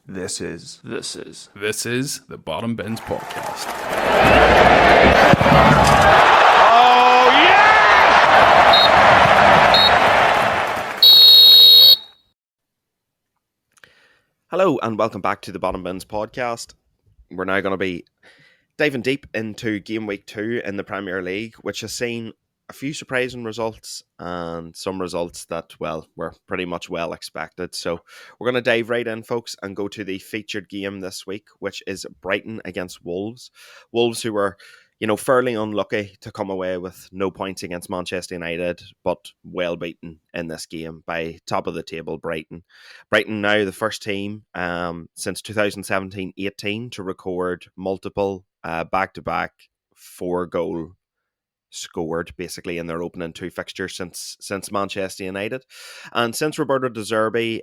This is the Bottom Bins Podcast. Oh, yeah! Hello and welcome back to the Bottom Bins Podcast. We're now going to be diving deep into game week 2 in the Premier League, which has seen a few surprising results and some results that, well, were pretty much well expected. So we're going to dive right in, folks, and go to the featured game this week, which is Brighton against Wolves. Wolves, who were, fairly unlucky to come away with no points against Manchester United, but well beaten in this game by top of the table Brighton. Brighton now the first team since 2017-18 to record multiple back-to-back 4-goal scored basically in their opening 2 fixtures since Manchester United. And since Roberto De Zerbi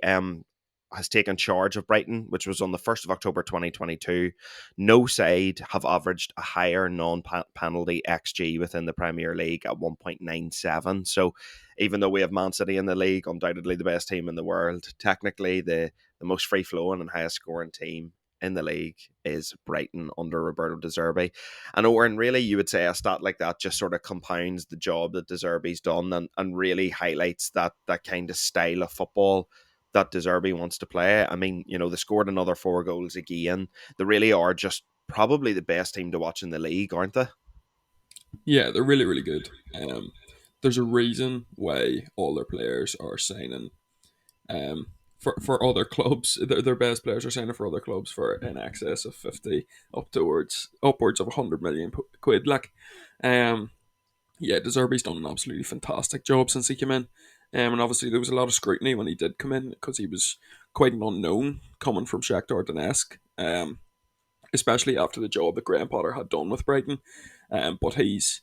has taken charge of Brighton, which was on the 1st of October 2022, no side have averaged a higher non-penalty XG within the Premier League at 1.97. So even though we have Man City in the league, undoubtedly the best team in the world, technically the most free-flowing and highest scoring team in the league is Brighton under Roberto De Zerbi. And Owen, really, you would say a stat like that just sort of compounds the job that De Zerbi's done and really highlights that kind of style of football that De Zerbi wants to play. I mean, they scored another 4 goals again. They really are just probably the best team to watch in the league, aren't they? Yeah, they're really, really good. There's a reason why all their players are signing for other clubs. Their best players are signing for other clubs for in excess of 50 upwards of 100 million quid. De Zerbi's done an absolutely fantastic job since he came in. And obviously there was a lot of scrutiny when he did come in because he was quite an unknown coming from Shakhtar Donetsk, especially after the job that Graham Potter had done with Brighton. But he's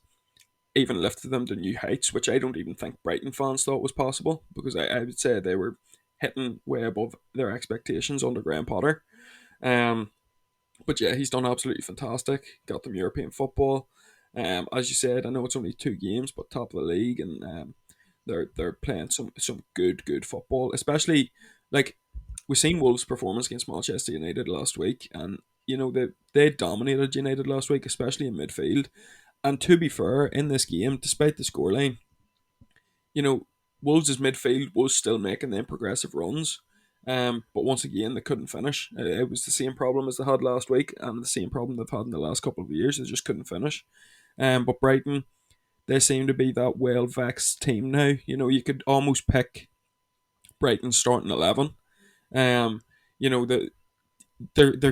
even lifted them to new heights, which I don't even think Brighton fans thought was possible, because I would say they were hitting way above their expectations under Graham Potter. But yeah, he's done absolutely fantastic. Got them European football. As you said, I know it's only 2 games, but top of the league, and they're playing some good football. Especially, like, we've seen Wolves' performance against Manchester United last week, and they dominated United last week, especially in midfield. And to be fair, in this game, despite the scoreline, Wolves' midfield was still making them progressive runs. But once again, they couldn't finish. It was the same problem as they had last week, and the same problem they've had in the last couple of years. They just couldn't finish. But Brighton, they seem to be that well-vexed team now. You could almost pick Brighton's starting 11. They're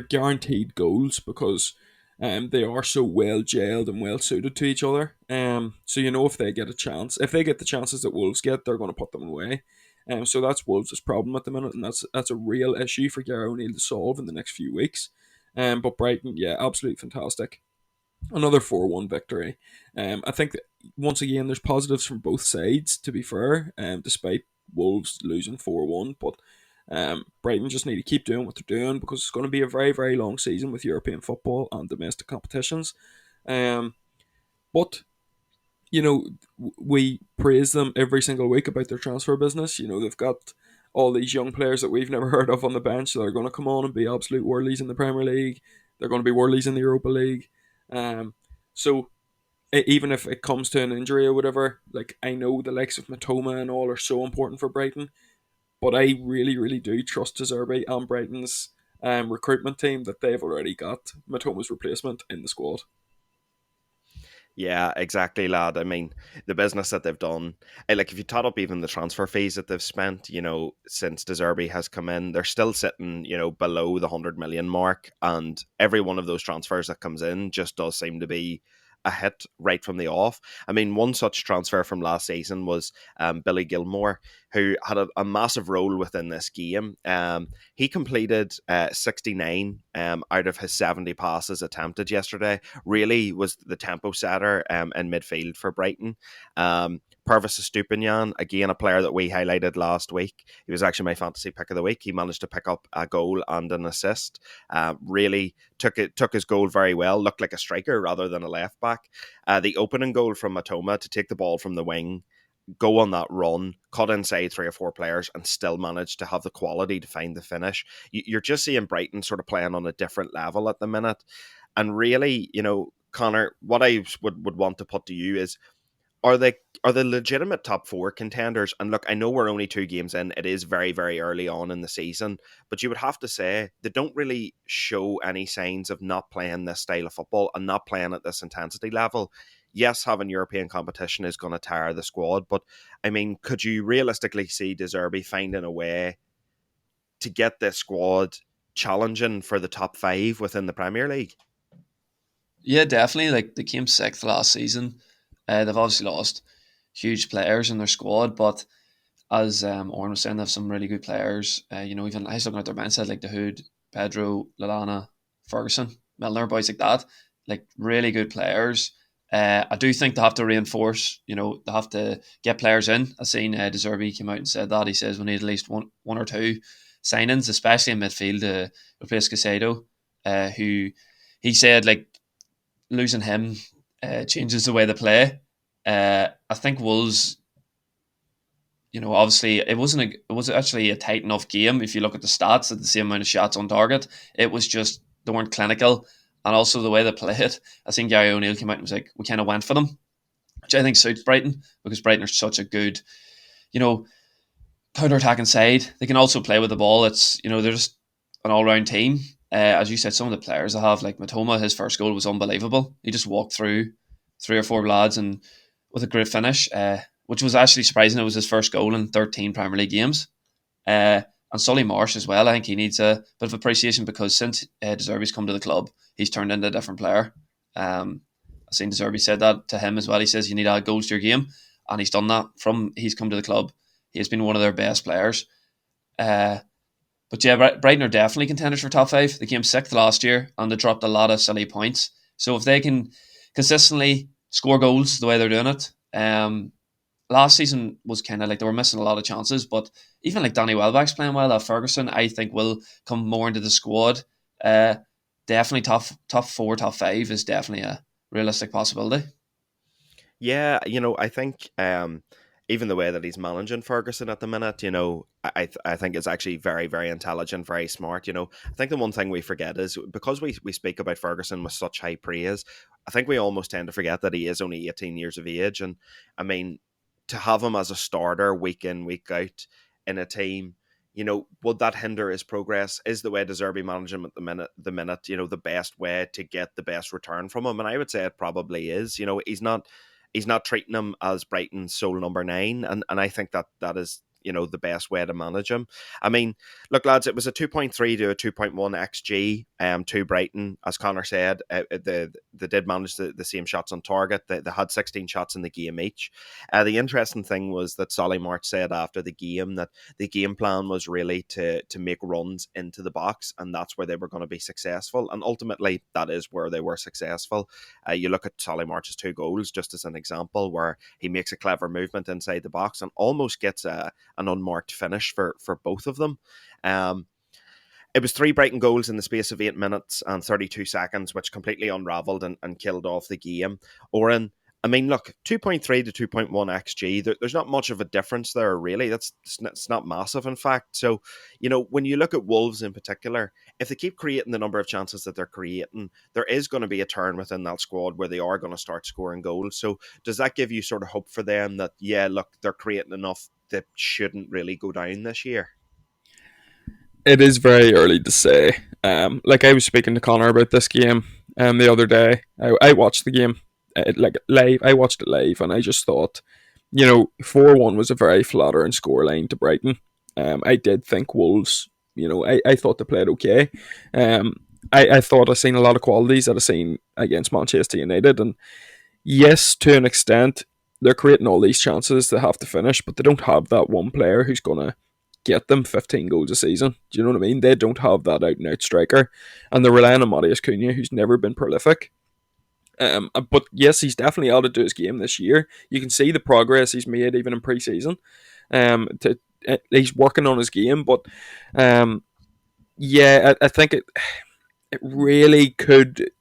guaranteed goals because they are so well gelled and well suited to each other. So if they get a chance, if they get the chances that Wolves get, they're going to put them away. So that's Wolves' problem at the minute, and that's a real issue for Gary O'Neill to solve in the next few weeks. But Brighton, yeah, absolutely fantastic. Another 4-1 victory. I think that once again there's positives from both sides, to be fair, despite Wolves losing 4-1, but Brighton just need to keep doing what they're doing, because it's going to be a very, very long season with European football and domestic competitions. But we praise them every single week about their transfer business. They've got all these young players that we've never heard of on the bench that are going to come on and be absolute worldies in the Premier League. They're going to be worldies in the Europa League. So even if it comes to an injury or whatever, like, I know the likes of Matoma and all are so important for Brighton, but I really, really do trust De Zerbi and Brighton's recruitment team that they've already got Matoma's replacement in the squad. Yeah, exactly, lad. I mean, the business that they've done, like, if you tot up even the transfer fees that they've spent, since De Zerbi has come in, they're still sitting, below the 100 million mark. And every one of those transfers that comes in just does seem to be a hit right from the off. I mean, one such transfer from last season was Billy Gilmore, who had a massive role within this game. He completed 69 out of his 70 passes attempted yesterday. Really was the tempo setter in midfield for Brighton. Purvis Estupiñán, again, a player that we highlighted last week. He was actually my fantasy pick of the week. He managed to pick up a goal and an assist. Really took his goal very well. Looked like a striker rather than a left back. The opening goal from Matoma to take the ball from the wing go on that run, cut inside 3 or 4 players, and still manage to have the quality to find the finish. You're just seeing Brighton sort of playing on a different level at the minute. And really, Connor, what I would want to put to you is, are they legitimate top four contenders? And look, I know we're only 2 games in. It is very, very early on in the season, but you would have to say they don't really show any signs of not playing this style of football and not playing at this intensity level. Yes, having European competition is going to tire the squad, but I mean, could you realistically see De Zerbi finding a way to get this squad challenging for the top 5 within the Premier League? Yeah, definitely. Like, they came sixth last season. They've obviously lost huge players in their squad, but as Oren was saying, they have some really good players. Even I was looking at their mindset, like the Hood, Pedro, Lallana, Ferguson, Milner, boys like that, like really good players. I do think they have to reinforce. They have to get players in. I seen De Zerbi came out and said that. He says we need at least one or two signings, especially in midfield, to replace Casado, who he said like losing him changes the way they play. I think Wolves, obviously it was actually a tight enough game. If you look at the stats, at the same amount of shots on target, it was just they weren't clinical, and also the way they played. I think Gary O'Neill came out and was like, we kind of went for them, which I think suits Brighton because Brighton are such a good, you know, counter-attacking side. They can also play with the ball. It's they're just an all-round team. As you said, some of the players they have, like Matoma, his first goal was unbelievable. He just walked through 3 or 4 lads and with a great finish, which was actually surprising. It was his first goal in 13 Premier League games. And Solly Marsh as well. I think he needs a bit of appreciation because since De Zerbi's come to the club, he's turned into a different player. I've seen De Zerbi said that to him as well. He says you need to add goals to your game, and he's done that from he's come to the club. He has been one of their best players. But yeah, Brighton are definitely contenders for top 5. They came 6th last year and they dropped a lot of silly points. So if they can consistently score goals the way they're doing it, last season was kind of like they were missing a lot of chances. But even like Danny Welbeck's playing well. Ferguson, I think, will come more into the squad. Definitely top 4, top 5 is definitely a realistic possibility. Yeah, I think even the way that he's managing Ferguson at the minute, I think is actually very, very intelligent, very smart. I think the one thing we forget is because we speak about Ferguson with such high praise, I think we almost tend to forget that he is only 18 years of age. And I mean, to have him as a starter week in, week out in a team, would that hinder his progress? Is the way De Zerbi manage him at the minute, the best way to get the best return from him? And I would say it probably is. He's not treating him as Brighton's sole number 9, and I think that is the best way to manage him. I mean, look, lads, it was a 2.3 to a 2.1 xG to Brighton. As Connor said, they did manage the same shots on target. They had 16 shots in the game each. The interesting thing was that Solly March said after the game that the game plan was really to make runs into the box, and that's where they were going to be successful. And ultimately, that is where they were successful. You look at Solly March's 2 goals, just as an example, where he makes a clever movement inside the box and almost gets an unmarked finish for both of them. It was 3 Brighton goals in the space of 8 minutes and 32 seconds, which completely unravelled and killed off the game. Oren, I mean, look, 2.3 to 2.1 xG, there's not much of a difference there, really. It's not massive, in fact. So, when you look at Wolves in particular, if they keep creating the number of chances that they're creating, there is going to be a turn within that squad where they are going to start scoring goals. So does that give you sort of hope for them that, yeah, look, they're creating enough that shouldn't really go down this year? It is very early to say. Like I was speaking to Connor about this game the other day. I watched the game live. I watched it live, and I just thought, 4-1 was a very flattering scoreline to Brighton. I did think Wolves. I thought they played okay. I thought I seen a lot of qualities that I seen against Manchester United, and yes, to an extent, they're creating all these chances they have to finish, but they don't have that one player who's gonna get them 15 goals a season. Do you know what I mean? They don't have that out and out striker, and they're relying on Matheus Cunha, who's never been prolific. But yes, he's definitely added to his game this year. You can see the progress he's made even in pre-season. He's working on his game, but yeah, I think it really could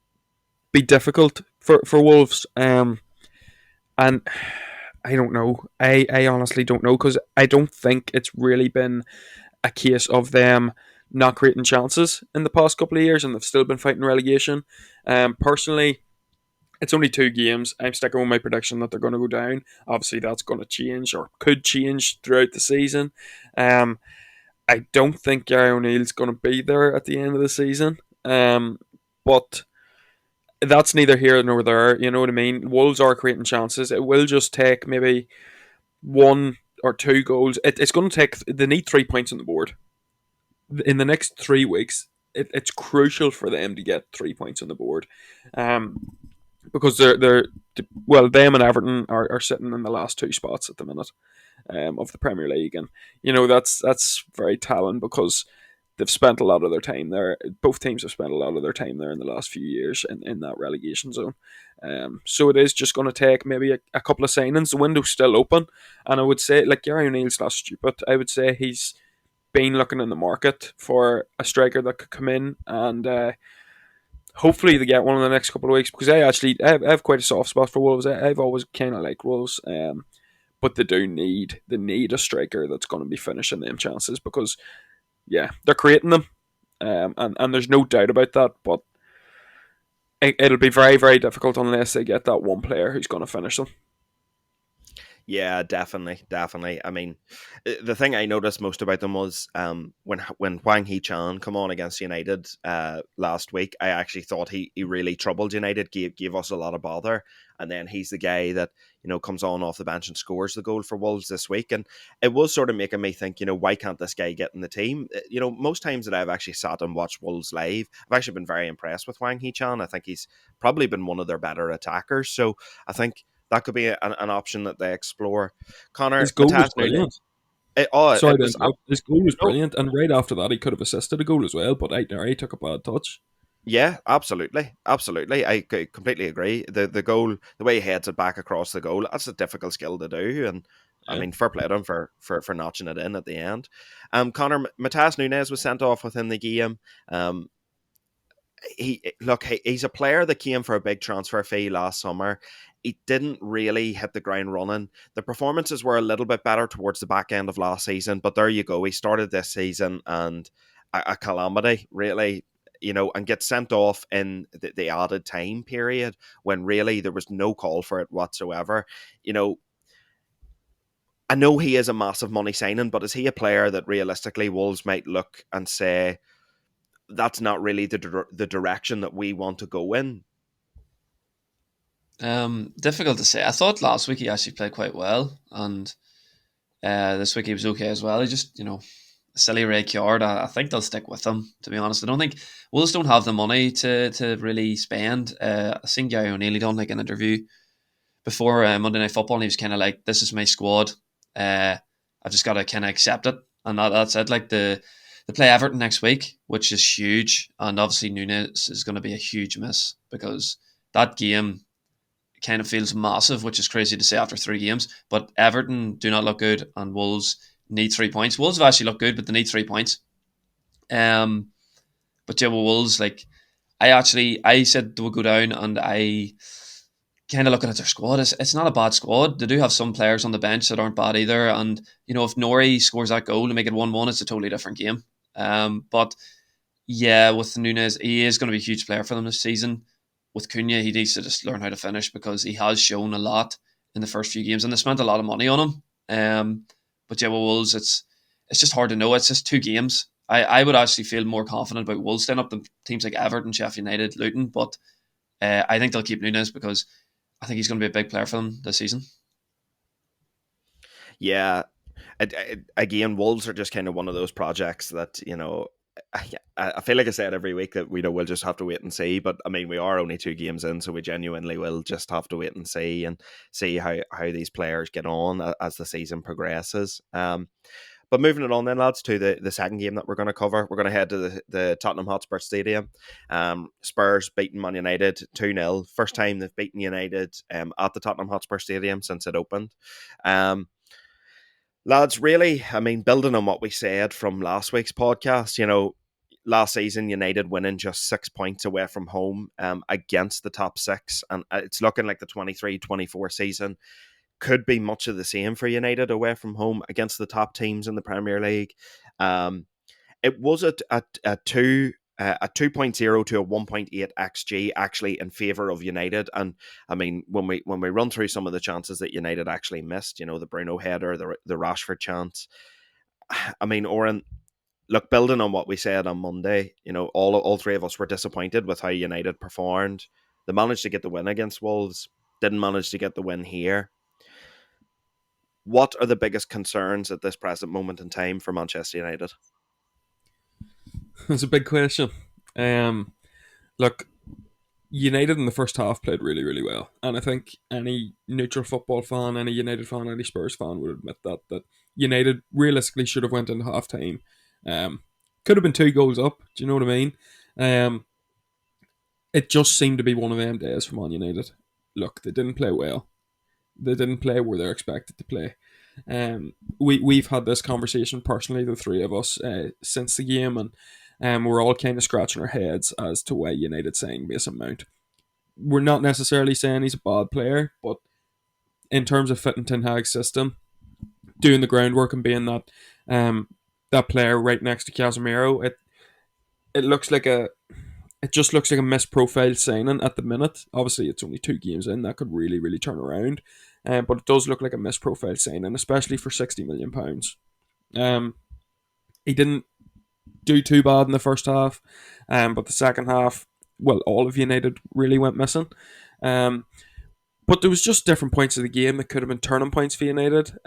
be difficult for Wolves. And I don't know. I honestly don't know, because I don't think it's really been a case of them not creating chances in the past couple of years, and they've still been fighting relegation. Personally, it's only 2 games. I'm sticking with my prediction that they're going to go down. Obviously, that's going to change or could change throughout the season. Um, I don't think Gary O'Neill's going to be there at the end of the season. But that's neither here nor there. You know what I mean? Wolves are creating chances. It will just take maybe 1 or 2 goals. It's going to take. They need 3 points on the board in the next 3 weeks. It's crucial for them to get 3 points on the board, because they're well, them and Everton are sitting in the last 2 spots at the minute, of the Premier League, and that's very telling, because they've spent a lot of their time there. Both teams have spent a lot of their time there in the last few years in that relegation zone. So it is just going to take maybe a couple of signings. The window's still open, and I would say, like, Gary O'Neill's not stupid. I would say he's been looking in the market for a striker that could come in, and hopefully they get one in the next couple of weeks, because I have quite a soft spot for Wolves. I've always kind of liked Wolves, but they need a striker that's going to be finishing them chances, because they're creating them, and there's no doubt about that. But it'll be very, very difficult unless they get that one player who's going to finish them. Yeah, definitely, definitely. I mean, the thing I noticed most about them was when Hwang Hee-chan come on against United last week, I actually thought he really troubled United, gave us a lot of bother, and then he's the guy that comes on off the bench and scores the goal for Wolves this week, and it was sort of making me think, why can't this guy get in the team? Most times that I've actually sat and watched Wolves live, I've actually been very impressed with Hwang Hee-chan. I think he's probably been one of their better attackers, so I think that could be an option that they explore. Connor, His goal was Matas Nunes. brilliant. Sorry It to was interrupt. His goal was no, brilliant, and right after that, he could have assisted a goal as well, but he took a bad touch. yeah, absolutely, absolutely. I completely agree. The goal, the way he heads it back across the goal, that's a difficult skill to do, and I Yeah. mean, fair play to him for notching it in at the end. Connor, Matas Nunes was sent off within the game. He's a player that came for a big transfer fee last summer. He didn't really hit the ground running. The performances were a little bit better towards the back end of last season, but there you go. He started this season and a calamity, really, and gets sent off in the added time period when really there was no call for it whatsoever. I know he is a massive money signing, but is he a player that realistically Wolves might look and say, that's not really the direction that we want to go in? Difficult to say. I thought last week he actually played quite well, and this week he was okay as well. He just, silly red card. I think they'll stick with him, to be honest. I don't think Wolves don't have the money to really spend. I seen Gary O'Neill done like an interview before Monday Night Football, and he was kind of like, "This is my squad. I've just got to kind of accept it," and that's it. Like they play Everton next week, which is huge, and obviously Nunes is going to be a huge miss, because that game kind of feels massive, which is crazy to say after 3 games. But Everton do not look good, and Wolves need 3 points. Wolves have actually looked good, but they need 3 points. But yeah, well, Wolves, like, I said they would go down, and I kind of looking at their squad, it's not a bad squad. They do have some players on the bench that aren't bad either, and if Nori scores that goal to make it 1-1, it's a totally different game. But yeah, with Nunes, he is going to be a huge player for them this season. With Cunha, he needs to just learn how to finish, because he has shown a lot in the first few games, and they spent a lot of money on him. But yeah, with Wolves, it's just hard to know. It's just 2 games. I would actually feel more confident about Wolves staying up than teams like Everton, Sheffield United, Luton. But I think they'll keep Nunes, because I think he's going to be a big player for them this season. Yeah, again, Wolves are just kind of one of those projects that I feel like I say it every week that we'll just have to wait and see. But I mean, we are only 2 games in, so we genuinely will just have to wait and see how these players get on as the season progresses. But moving it on then, lads, to the second game that we're going to cover. We're going to head to the Tottenham Hotspur Stadium. Spurs beating Man United 2-0. First time they've beaten United at the Tottenham Hotspur Stadium since it opened. Lads, really, I mean, building on what we said from last week's podcast, last season United winning just 6 points away from home against the top six, and it's looking like the 23-24 season could be much of the same for United away from home against the top teams in the Premier League. It was a 2.0 to a 1.8 xg actually in favour of United. And I mean, when we run through some of the chances that United actually missed, the Bruno header, the Rashford chance, I mean, Oren, look, building on what we said on Monday, all three of us were disappointed with how United performed. They managed to get the win against Wolves, didn't manage to get the win here. What are the biggest concerns at this present moment in time for Manchester United? That's a big question. Look, United in the first half played really, really well. And I think any neutral football fan, any United fan, any Spurs fan would admit that United realistically should have went into half time. Could have been 2 goals up. Do you know what I mean? It just seemed to be one of them days for Man United. Look, they didn't play well. They didn't play where they're expected to play. We've had this conversation personally, the three of us, since the game, and we're all kind of scratching our heads as to why United signed Mason Mount. We're not necessarily saying he's a bad player, but in terms of fitting Ten Hag's system, doing the groundwork and being that player right next to Casemiro, it looks like it just looks like a misprofiled signing at the minute. Obviously, it's only 2 games in. That could really, really turn around. But it does look like a misprofiled signing, especially for £60 million. He didn't do too bad in the first half, but the second half, well, all of United really went missing. But there was just different points of the game that could have been turning points for United.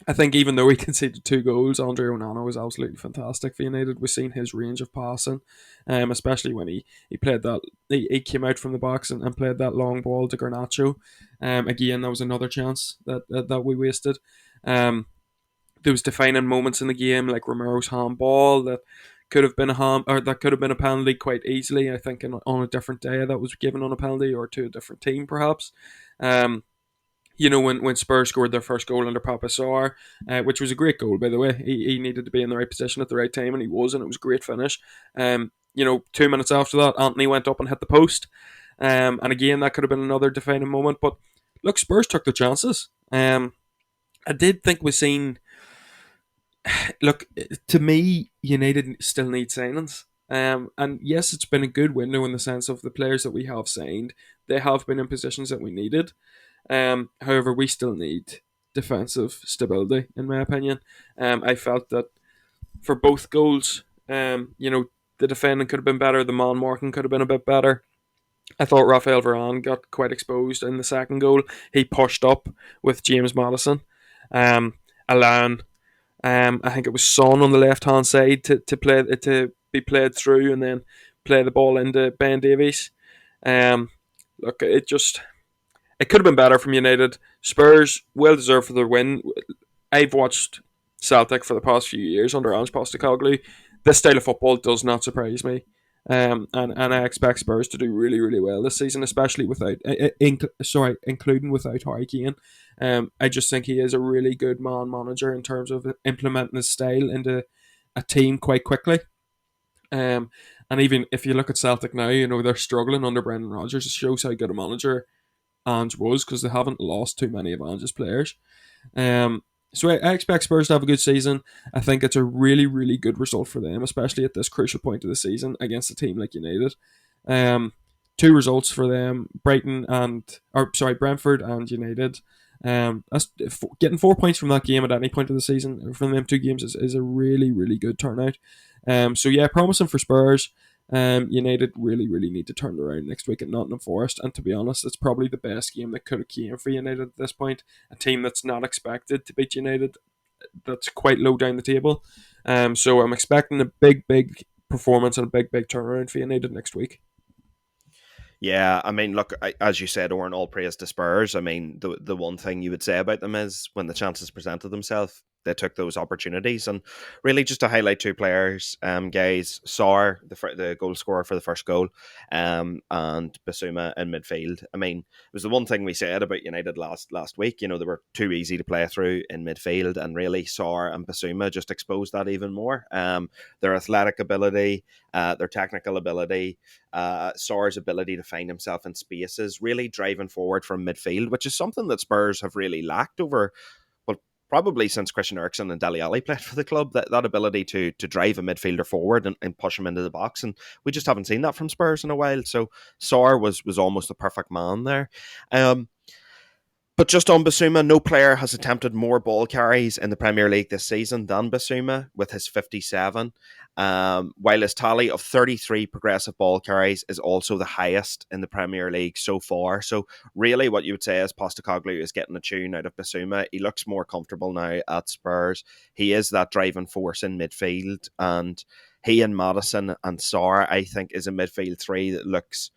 I think even though he conceded 2 goals, Andre Onana was absolutely fantastic for United. We've seen his range of passing, especially when he played that. He came out from the box and played that long ball to Garnacho. Again, that was another chance that we wasted. There was defining moments in the game, like Romero's handball that could have been that could have been a penalty quite easily. I think on a different day that was given on a penalty, or to a different team perhaps. When Spurs scored their first goal under Papa Sarr, which was a great goal, by the way. He needed to be in the right position at the right time, and he was, and it was a great finish. 2 minutes after that, Anthony went up and hit the post. And again, that could have been another defining moment. But look, Spurs took their chances. I did think we've seen... Look, to me, United still need signings. And yes, it's been a good window in the sense of the players that we have signed. They have been in positions that we needed. However, we still need defensive stability, in my opinion. I felt that for both goals, the defending could have been better. The man marking could have been a bit better. I thought Raphael Varane got quite exposed in the second goal. He pushed up with James Maddison, allowing I think it was Son on the left hand side to be played through and then play the ball into Ben Davies. Look, it could have been better from United. Spurs, well deserved for their win. I've watched Celtic for the past few years under Ange Postecoglou. This style of football does not surprise me. And I expect Spurs to do really, really well this season, especially including without Harry Kane. I just think he is a really good man manager in terms of implementing his style into a team quite quickly. And even if you look at Celtic now, they're struggling under Brendan Rodgers. It shows how good a manager Ange was, because they haven't lost too many of Ange's players. So I expect Spurs to have a good season. I think it's a really, really good result for them, especially at this crucial point of the season against a team like United. 2 results for them: Brentford and United. Getting 4 points from that game at any point of the season from them 2 games is a really, really good turnout. So yeah, promising for Spurs. United really, really need to turn it around next week at Nottingham Forest, and to be honest, it's probably the best game that could have came for United at this point. A team that's not expected to beat United, that's quite low down the table. So I'm expecting a big, big performance and a big, big turnaround for United next week. Yeah, I mean, look, as you said, Oren, all praise to Spurs. I mean, the one thing you would say about them is when the chances presented themselves, they took those opportunities. And really, just to highlight two players, guys, Saar, the goal scorer for the first goal, and Basuma in midfield. I mean, it was the one thing we said about United last week. You know, they were too easy to play through in midfield, and really Saar and Basuma just exposed that even more. Their athletic ability, their technical ability, Saar's ability to find himself in spaces, really driving forward from midfield, which is something that Spurs have really lacked over, well, probably since Christian Eriksen and Dele Alli played for the club, that ability to drive a midfielder forward and push him into the box. And we just haven't seen that from Spurs in a while. So Saar was almost the perfect man there. But just on Basuma, no player has attempted more ball carries in the Premier League this season than Basuma with his 57, while his tally of 33 progressive ball carries is also the highest in the Premier League so far. So really what you would say is Postecoglou is getting a tune out of Basuma. He looks more comfortable now at Spurs. He is that driving force in midfield, and he and Maddison and Sarr, I think, is a midfield three that looks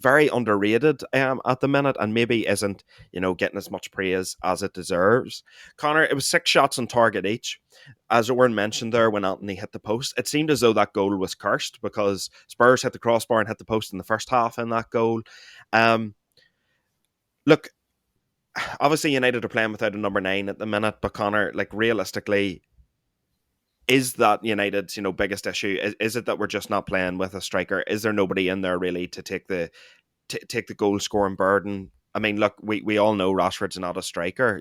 very underrated at the minute, and maybe isn't, getting as much praise as it deserves. Connor, it was 6 shots on target each. As Owen mentioned there, when Anthony hit the post, it seemed as though that goal was cursed because Spurs hit the crossbar and hit the post in the first half in that goal. Look, obviously United are playing without a number 9 at the minute, but Connor, like, realistically, is that United's biggest issue? Is it that we're just not playing with a striker? Is there nobody in there really to take the goal scoring burden? I mean, look, we all know Rashford's not a striker.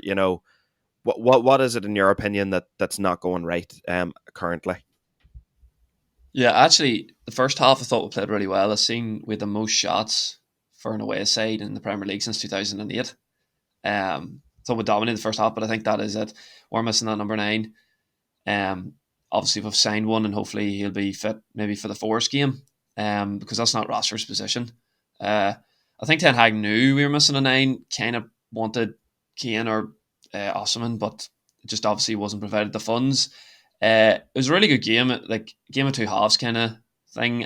What is it in your opinion that's not going right currently? Yeah, actually, the first half I thought we played really well. I've seen we had the most shots for an away side in the Premier League since 2008. So we dominated the first half, but I think that is it. We're missing that number 9. Obviously we've signed one, and hopefully he'll be fit maybe for the Forest game, because that's not Rashford's position. I think Ten Hag knew we were missing a 9, kind of wanted Kane or Osimhen, but it just obviously wasn't provided the funds. It was a really good game, like game of two halves kind of thing.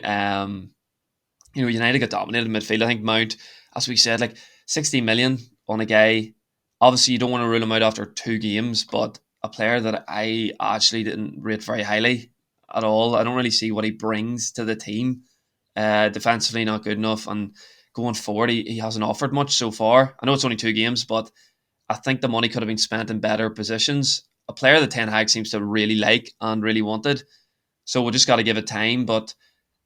United got dominated in midfield. I think Mount, as we said, like 60 million on a guy. Obviously, you don't want to rule him out after 2 games, but a player that I actually didn't rate very highly at all. I don't really see what he brings to the team. Defensively, not good enough, and going forward, he hasn't offered much so far. I know it's only 2 games, but I think the money could have been spent in better positions. A player that Ten Hag seems to really like and really wanted. So we just got to give it time. But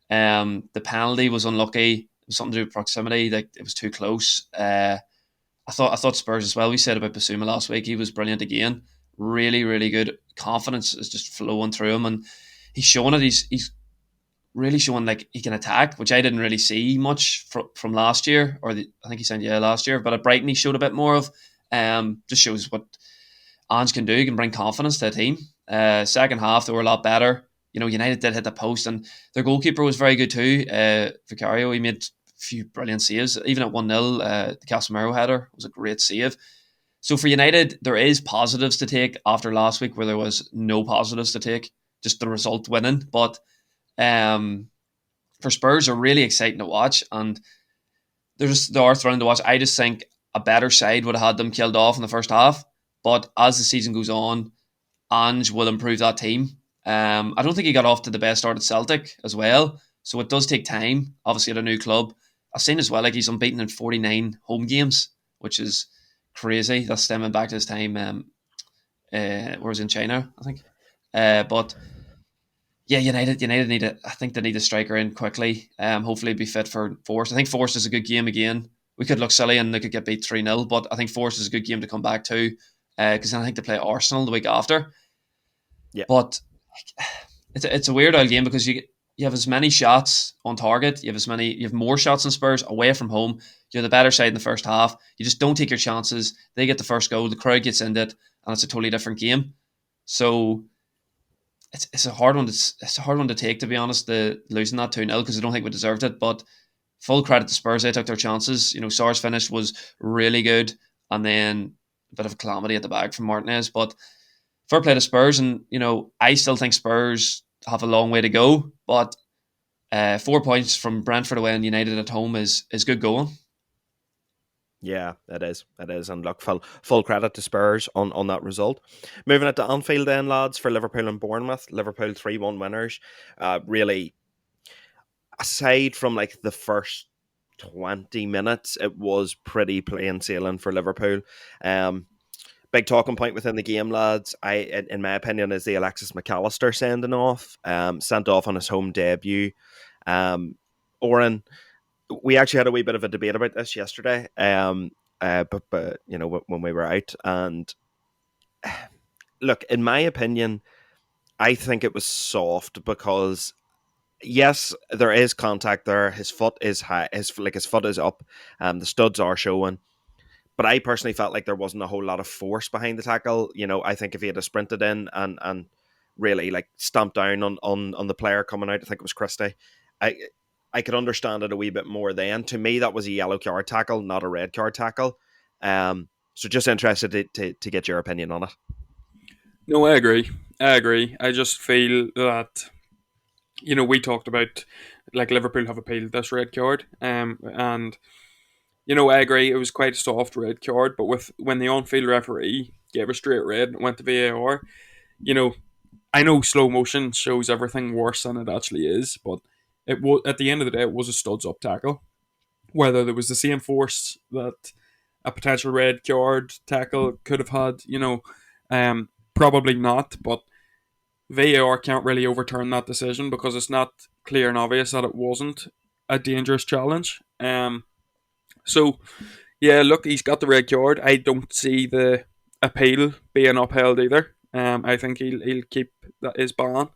the penalty was unlucky. It was something to do with proximity. Like, it was too close. I thought Spurs as well. We said about Basuma last week. He was brilliant again. Really, really good. Confidence is just flowing through him, and he's showing it. He's really showing like he can attack, which I didn't really see much from last year, I think he said last year. But at Brighton, he showed a bit more of. Just shows what Ange can do. He can bring confidence to a team. Second half, they were a lot better. United did hit the post, and their goalkeeper was very good too. Vicario, he made a few brilliant saves. Even at 1-0, the Casemiro header was a great save. So for United, there is positives to take after last week where there was no positives to take, just the result winning. But for Spurs, they're really exciting to watch, and they are thrilling to watch. I just think a better side would have had them killed off in the first half. But as the season goes on, Ange will improve that team. I don't think he got off to the best start at Celtic as well. So it does take time, obviously, at a new club. I've seen as well, like, he's unbeaten in 49 home games, which is crazy. That's stemming back to his time where he was in China, I think. But yeah, United need I think they need a striker in quickly. Hopefully be fit for Forest. I think Forest is a good game again. We could look silly and they could get beat 3-0, but I think Forest is a good game to come back to, because then I think they play Arsenal the week after. Yeah. But it's a weird old game because you have as many shots on target, you have more shots than Spurs away from home. You're the better side in the first half. You just don't take your chances. They get the first goal, the crowd gets into it, and it's a totally different game. So it's a hard one. It's a hard one to take, to be honest. The losing that 2-0 because I don't think we deserved it. But full credit to Spurs. They took their chances. Sarr's finish was really good, and then a bit of a calamity at the back from Martinez. But fair play to Spurs, and I still think Spurs have a long way to go. But 4 points from Brentford away and United at home is good going. Yeah, it is. It is. And look, full credit to Spurs on that result. Moving it to Anfield then, lads, for Liverpool and Bournemouth. Liverpool 3-1 winners. Really, aside from like the first 20 minutes, it was pretty plain sailing for Liverpool. Um, Big talking point within the game, lads, in my opinion, is the Alexis McAllister sending off. Sent off on his home debut. Oren, we actually had a wee bit of a debate about this yesterday. But you know, when we were out, and look, in my opinion, I think it was soft because yes, there is contact there. His foot is high. His foot is up. The studs are showing. But I personally felt like there wasn't a whole lot of force behind the tackle. You know, I think if he had sprinted in and really like stamped down on the player coming out, I think it was Christie, I I could understand it a wee bit more then. To me, that was a yellow card tackle, not a red card tackle. So just interested to get your opinion on it. No, I agree. I agree. I just feel that, we talked about, like, Liverpool have appealed this red card, and I agree it was quite a soft red card, but when the on-field referee gave a straight red and went to VAR, you know, I know slow motion shows everything worse than it actually is, but it was, at the end of the day, it was a studs up tackle. Whether there was the same force that a potential red card tackle could have had, probably not, but VAR can't really overturn that decision because it's not clear and obvious that it wasn't a dangerous challenge. So yeah, look, he's got the red card. I don't see the appeal being upheld either. I think he'll keep his ban.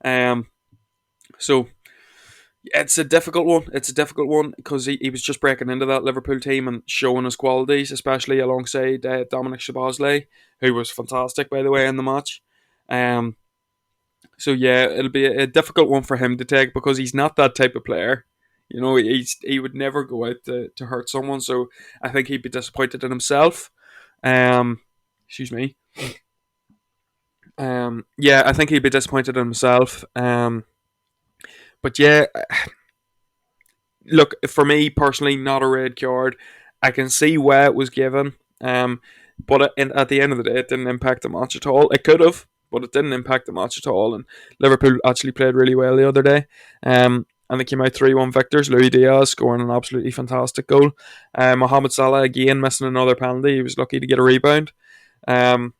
Um, so it's a difficult one. It's a difficult one because he was just breaking into that Liverpool team and showing his qualities, especially alongside Dominic Szoboszlai, who was fantastic, by the way, in the match. Um, so yeah, it'll be a difficult one for him to take because he's not that type of player. He would never go out to hurt someone. So I think he'd be disappointed in himself. Excuse me. Yeah, I think he'd be disappointed in himself. But yeah, look, for me personally, not a red card. I can see why it was given, but at the end of the day, it didn't impact the match at all. It could have, but it didn't impact the match at all. And Liverpool actually played really well the other day. And they came out 3-1 victors. Luis Diaz scoring an absolutely fantastic goal. Mohamed Salah again missing another penalty. He was lucky to get a rebound. And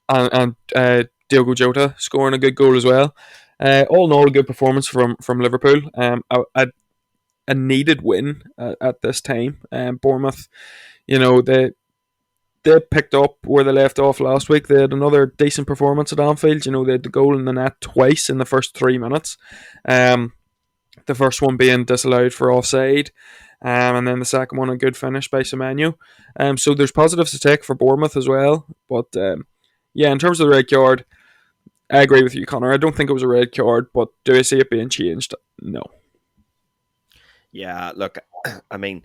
Diogo Jota scoring a good goal as well. All in all, a good performance from Liverpool. A needed win at this time. Bournemouth, they picked up where they left off last week. They had another decent performance at Anfield. They had the goal in the net twice in the first 3 minutes. The first one being disallowed for offside, and then the second one a good finish by Semenyo. So there's positives to take for Bournemouth as well. But yeah, in terms of the red card, I agree with you, Connor. I don't think it was a red card, but do I see it being changed? No. Yeah, look, I mean,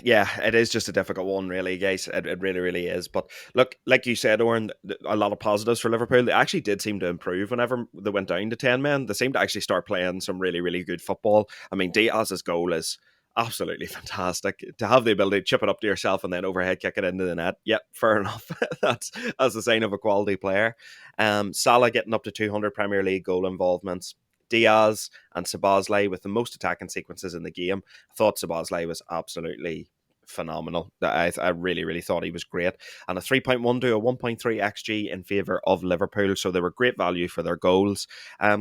yeah, it is just a difficult one, really, guys. It really, really is. But look, like you said, Oren, a lot of positives for Liverpool. They actually did seem to improve whenever they went down to 10 men. They seemed to actually start playing some really, really good football. I mean, Diaz's goal is absolutely fantastic. To have the ability to chip it up to yourself and then overhead kick it into the net. Yep, fair enough. That's a sign of a quality player. Salah getting up to 200 Premier League goal involvements. Diaz and Szoboszlai with the most attacking sequences in the game. I thought Szoboszlai was absolutely phenomenal. I really, really thought he was great. And a 3.1 to a 1.3 XG in favour of Liverpool. So they were great value for their goals.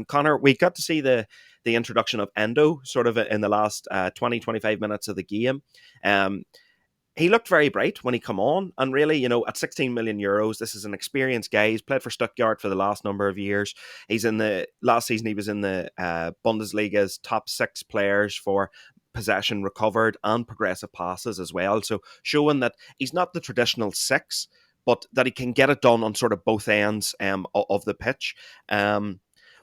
Connor, we got to see the introduction of Endo sort of in the last 20-25 minutes of the game. He looked very bright when he come on, and really, at 16 million euros, this is an experienced guy. He's played for Stuttgart for the last number of years. He's in the last season. He was in the Bundesliga's top 6 players for possession recovered and progressive passes as well. So showing that he's not the traditional 6, but that he can get it done on sort of both ends of the pitch.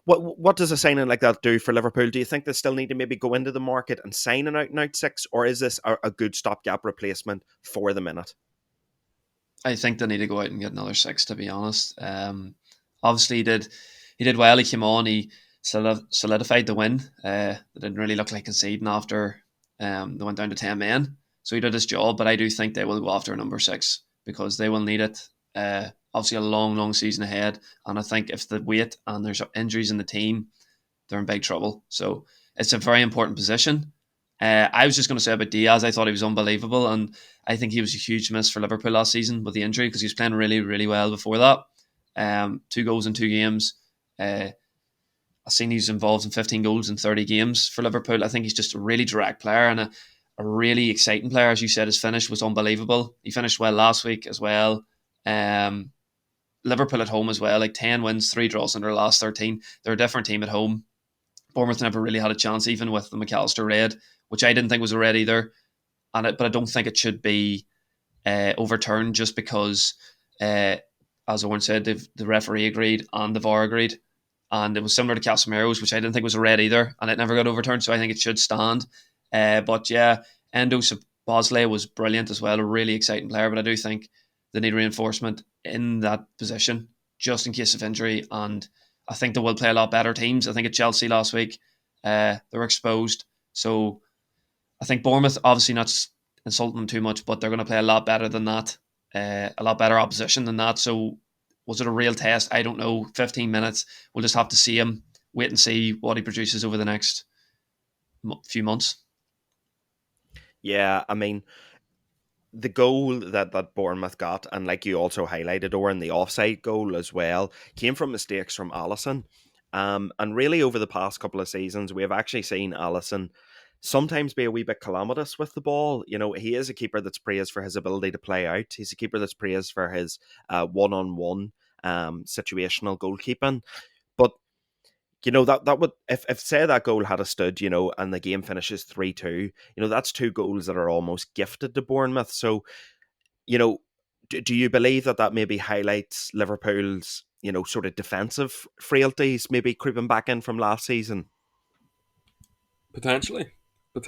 What does a signing like that do for Liverpool? Do you think they still need to maybe go into the market and sign an out-and-out 6, or is this a good stopgap replacement for the minute? I think they need to go out and get another 6, to be honest. Obviously, he did well. He came on. He solidified the win. They didn't really look like conceding after They went down to 10 men. So he did his job, but I do think they will go after number 6 because they will need it. Obviously, a long, long season ahead. And I think if the wait and there's injuries in the team, they're in big trouble. So it's a very important position. I was just going to say about Diaz, I thought he was unbelievable. And I think he was a huge miss for Liverpool last season with the injury because he was playing really, really well before that. 2 goals in 2 games. I've seen he's involved in 15 goals in 30 games for Liverpool. I think he's just a really direct player and a really exciting player. As you said, his finish was unbelievable. He finished well last week as well. Liverpool at home as well, like 10 wins, 3 draws in their last 13. They're a different team at home. Bournemouth never really had a chance, even with the McAllister red, which I didn't think was a red either. But I don't think it should be overturned just because, as Owen said, the referee agreed and the VAR agreed. And it was similar to Casemiro's, which I didn't think was a red either, and it never got overturned, so I think it should stand. But yeah, Endo Bosley was brilliant as well, a really exciting player, but I do think they need reinforcement in that position, just in case of injury, and I think they will play a lot better teams. I think at Chelsea last week, they were exposed, so I think Bournemouth, obviously not insulting them too much, but they're going to play a lot better than that, a lot better opposition than that, so was it a real test? I don't know. 15 minutes. We'll just have to see him, wait and see what he produces over the next few months. Yeah, I mean, the goal that Bournemouth got, and like you also highlighted, or in the offside goal as well, came from mistakes from Alisson. And really over the past couple of seasons, we have actually seen Alisson sometimes be a wee bit calamitous with the ball. You know, he is a keeper that's praised for his ability to play out. He's a keeper that's praised for his one-on-one situational goalkeeping. But you know, that would, if say that goal had a stood, you know, and the game finishes 3-2, you know, that's 2 goals that are almost gifted to Bournemouth. So, you know, do you believe that maybe highlights Liverpool's, you know, sort of defensive frailties maybe creeping back in from last season? Potentially. But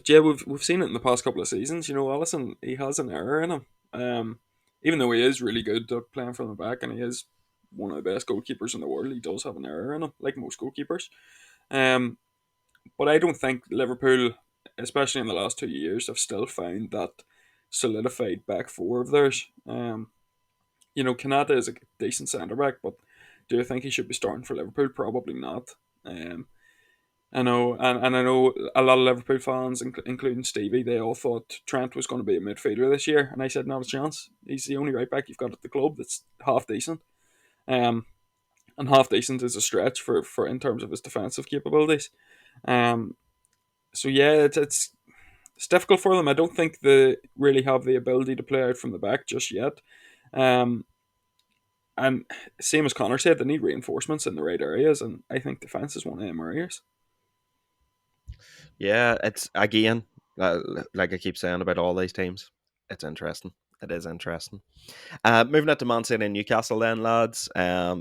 yeah, we've seen it in the past couple of seasons. You know, Alisson, he has an error in him. Even though he is really good at playing from the back and he is one of the best goalkeepers in the world, he does have an error in him, like most goalkeepers. Um, but I don't think Liverpool, especially in the last 2 years, have still found that solidified back four of theirs. You know, Kanata is a decent centre back, but do I think he should be starting for Liverpool? Probably not. I know, and I know a lot of Liverpool fans, including Stevie, they all thought Trent was going to be a midfielder this year, and I said not a chance. He's the only right back you've got at the club that's half decent. Um, and half decent is a stretch for in terms of his defensive capabilities. Um, so yeah, it's difficult for them. I don't think they really have the ability to play out from the back just yet. Um, and same as Connor said, they need reinforcements in the right areas, and I think defense is one of them areas. Yeah, it's again, like I keep saying about all these teams, it's interesting. It is interesting. Moving on to Man City and Newcastle then, lads,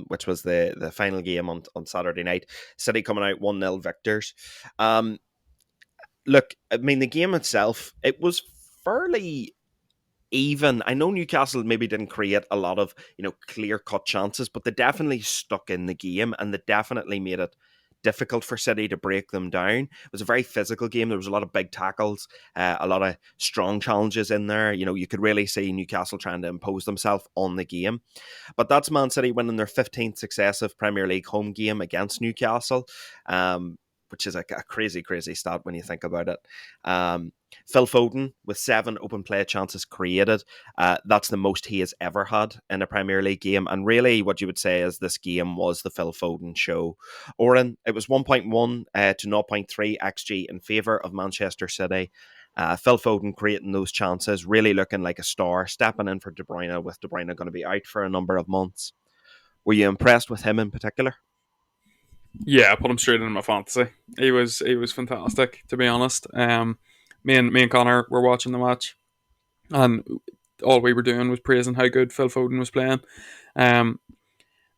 which was the final game on Saturday night. City coming out 1-0 victors. Look, I mean, the game itself, it was fairly even. I know Newcastle maybe didn't create a lot of, you know, clear-cut chances, but they definitely stuck in the game and they definitely made it difficult for City to break them down. It was a very physical game. There was a lot of big tackles, a lot of strong challenges in there. You know, you could really see Newcastle trying to impose themselves on the game. But that's Man City winning their 15th successive Premier League home game against Newcastle, which is a crazy, crazy stat when you think about it. Phil Foden with 7 open play chances created. That's the most he has ever had in a Premier League game. And really what you would say is this game was the Phil Foden show. Oren, it was 1.1 to 0.3 XG in favour of Manchester City. Phil Foden creating those chances, really looking like a star, stepping in for De Bruyne, with De Bruyne going to be out for a number of months. Were you impressed with him in particular? Yeah, I put him straight in my fantasy. He was fantastic, to be honest. Me and Connor were watching the match, and all we were doing was praising how good Phil Foden was playing. And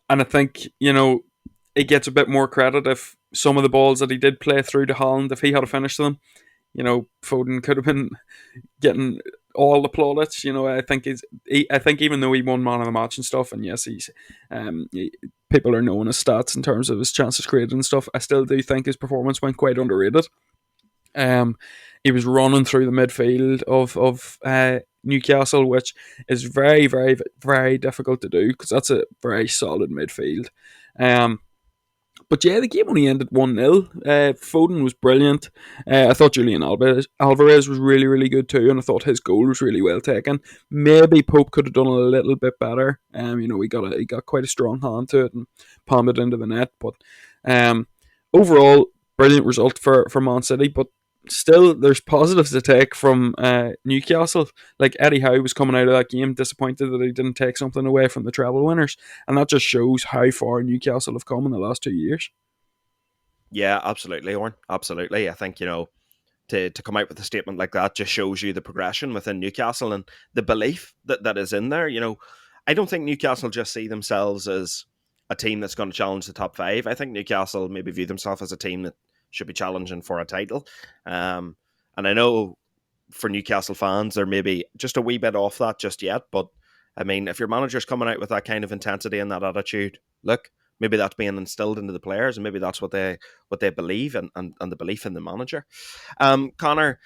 I think, you know, he gets a bit more credit if some of the balls that he did play through to Haaland, if he had finished them, you know, Foden could have been getting all the plaudits. You know, I think even though he won man of the match and stuff, and yes, people are knowing his stats in terms of his chances created and stuff, I still do think his performance went quite underrated. Um, he was running through the midfield of Newcastle, which is very, very, very difficult to do because that's a very solid midfield. But yeah, the game only ended 1-0. Foden was brilliant. I thought Julian Alvarez was really, really good too, and I thought his goal was really well taken. Maybe Pope could have done a little bit better. He got quite a strong hand to it and palmed it into the net. But overall, brilliant result for Man City. But still, there's positives to take from Newcastle. Like Eddie Howe was coming out of that game disappointed that he didn't take something away from the treble winners, and that just shows how far Newcastle have come in the last 2 years. Yeah, absolutely, Owen. Absolutely. I think, to come out with a statement like that just shows you the progression within Newcastle and the belief that is in there. I don't think Newcastle just see themselves as a team that's going to challenge the top five. I think Newcastle maybe view themselves as a team that should be challenging for a title. And I know for Newcastle fans, they're maybe just a wee bit off that just yet. But I mean, if your manager's coming out with that kind of intensity and that attitude, look, maybe that's being instilled into the players, and maybe that's what they believe and the belief in the manager. Connor,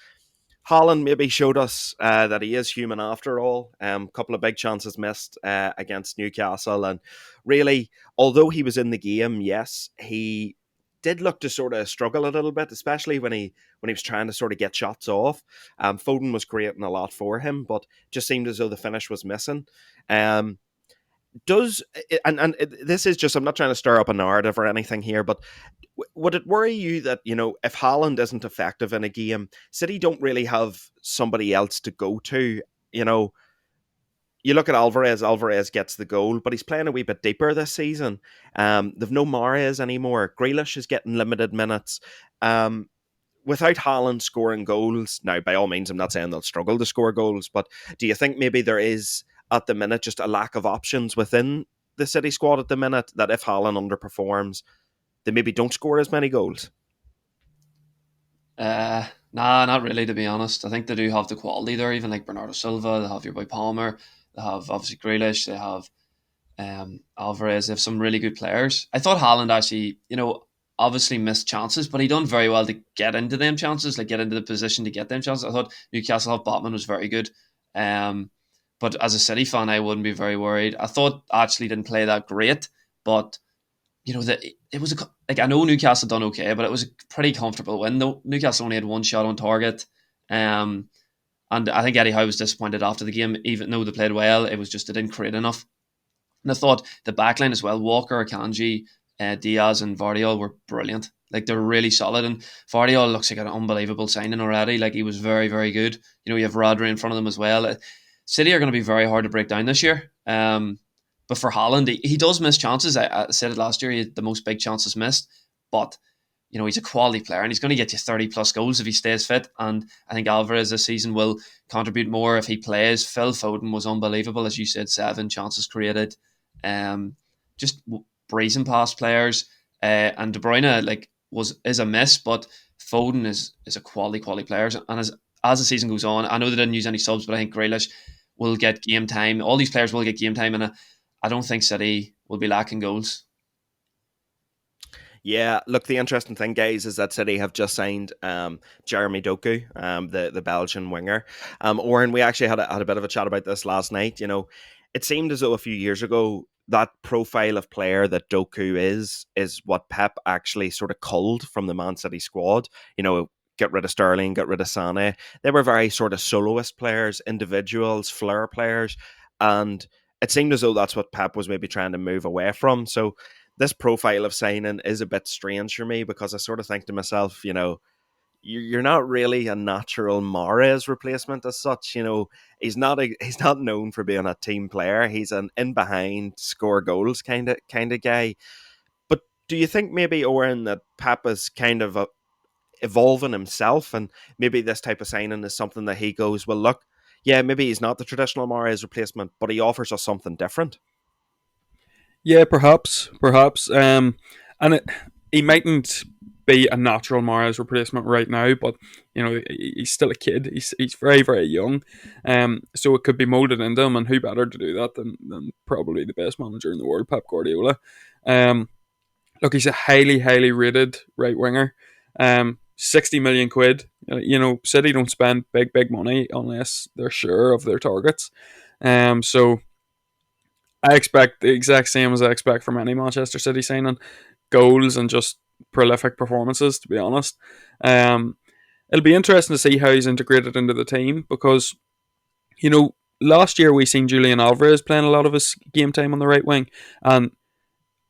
Haaland maybe showed us that he is human after all. Couple of big chances missed against Newcastle, and really, although he was in the game, yes, he did look to sort of struggle a little bit, especially when he was trying to sort of get shots off. Foden was creating a lot for him, but just seemed as though the finish was missing. Does and this is just, I'm not trying to stir up a narrative or anything here, but would it worry you that, if Haaland isn't effective in a game, City don't really have somebody else to go to? You look at Alvarez gets the goal, but he's playing a wee bit deeper this season. They've no Mahrez anymore. Grealish is getting limited minutes. Without Haaland scoring goals, now by all means, I'm not saying they'll struggle to score goals, but do you think maybe there is at the minute just a lack of options within the City squad at the minute, that if Haaland underperforms, they maybe don't score as many goals? Nah, not really, to be honest. I think they do have the quality there, even like Bernardo Silva, they have your boy Palmer, they have obviously Grealish, they have Alvarez, they have some really good players. I thought Haaland actually, obviously missed chances, but he done very well to get into them chances, like get into the position to get them chances. I thought Newcastle have Botman was very good. But as a City fan, I wouldn't be very worried. I thought actually didn't play that great, but it was like, I know Newcastle done okay, but it was a pretty comfortable win. Though Newcastle only had one shot on target, and I think Eddie Howe was disappointed after the game. Even though they played well, it was just they didn't create enough. And I thought the backline as well, Walker, Akanji, Diaz, and Vardiol were brilliant. Like, they're really solid, and Vardiol looks like an unbelievable signing already. Like, he was very, very good. You have Rodri in front of them as well. City are going to be very hard to break down this year. But for Haaland, he does miss chances. I said it last year, he had the most big chances missed. But, he's a quality player, and he's going to get you 30 plus goals if he stays fit. And I think Alvarez this season will contribute more if he plays. Phil Foden was unbelievable, as you said, 7 chances created. Just breezing past players. And De Bruyne is a miss, but Foden is a quality player. And as the season goes on, I know they didn't use any subs, but I think Grealish will get game time. All these players will get game time, and I don't think City will be lacking goals. Yeah, look, the interesting thing, guys, is that City have just signed Jeremy Doku, the Belgian winger. Oren, we actually had a bit of a chat about this last night. It seemed as though a few years ago that profile of player that Doku is what Pep actually sort of culled from the Man City squad. Get rid of Sterling, get rid of Sané. They were very sort of soloist players, individuals, flair players, and it seemed as though that's what Pep was maybe trying to move away from. So this profile of signing is a bit strange for me, because I sort of think to myself, you're not really a natural Mahrez replacement as such. He's not known for being a team player. He's an in behind, score goals kind of guy. But do you think maybe, Oren, that Pep is kind of evolving himself, and maybe this type of signing is something that he goes, well, look, yeah, maybe he's not the traditional Mahrez replacement, but he offers us something different? Yeah, perhaps. He mightn't be a natural Mahrez replacement right now, but he's still a kid. He's very, very young, so it could be molded into him. And who better to do that than probably the best manager in the world, Pep Guardiola? Look, he's a highly, highly rated right winger. 60 million quid. City don't spend big money unless they're sure of their targets. So I expect the exact same as I expect from any Manchester City signing: goals and just prolific performances. To be honest, um, it'll be interesting to see how he's integrated into the team because last year we seen Julian Alvarez playing a lot of his game time on the right wing, and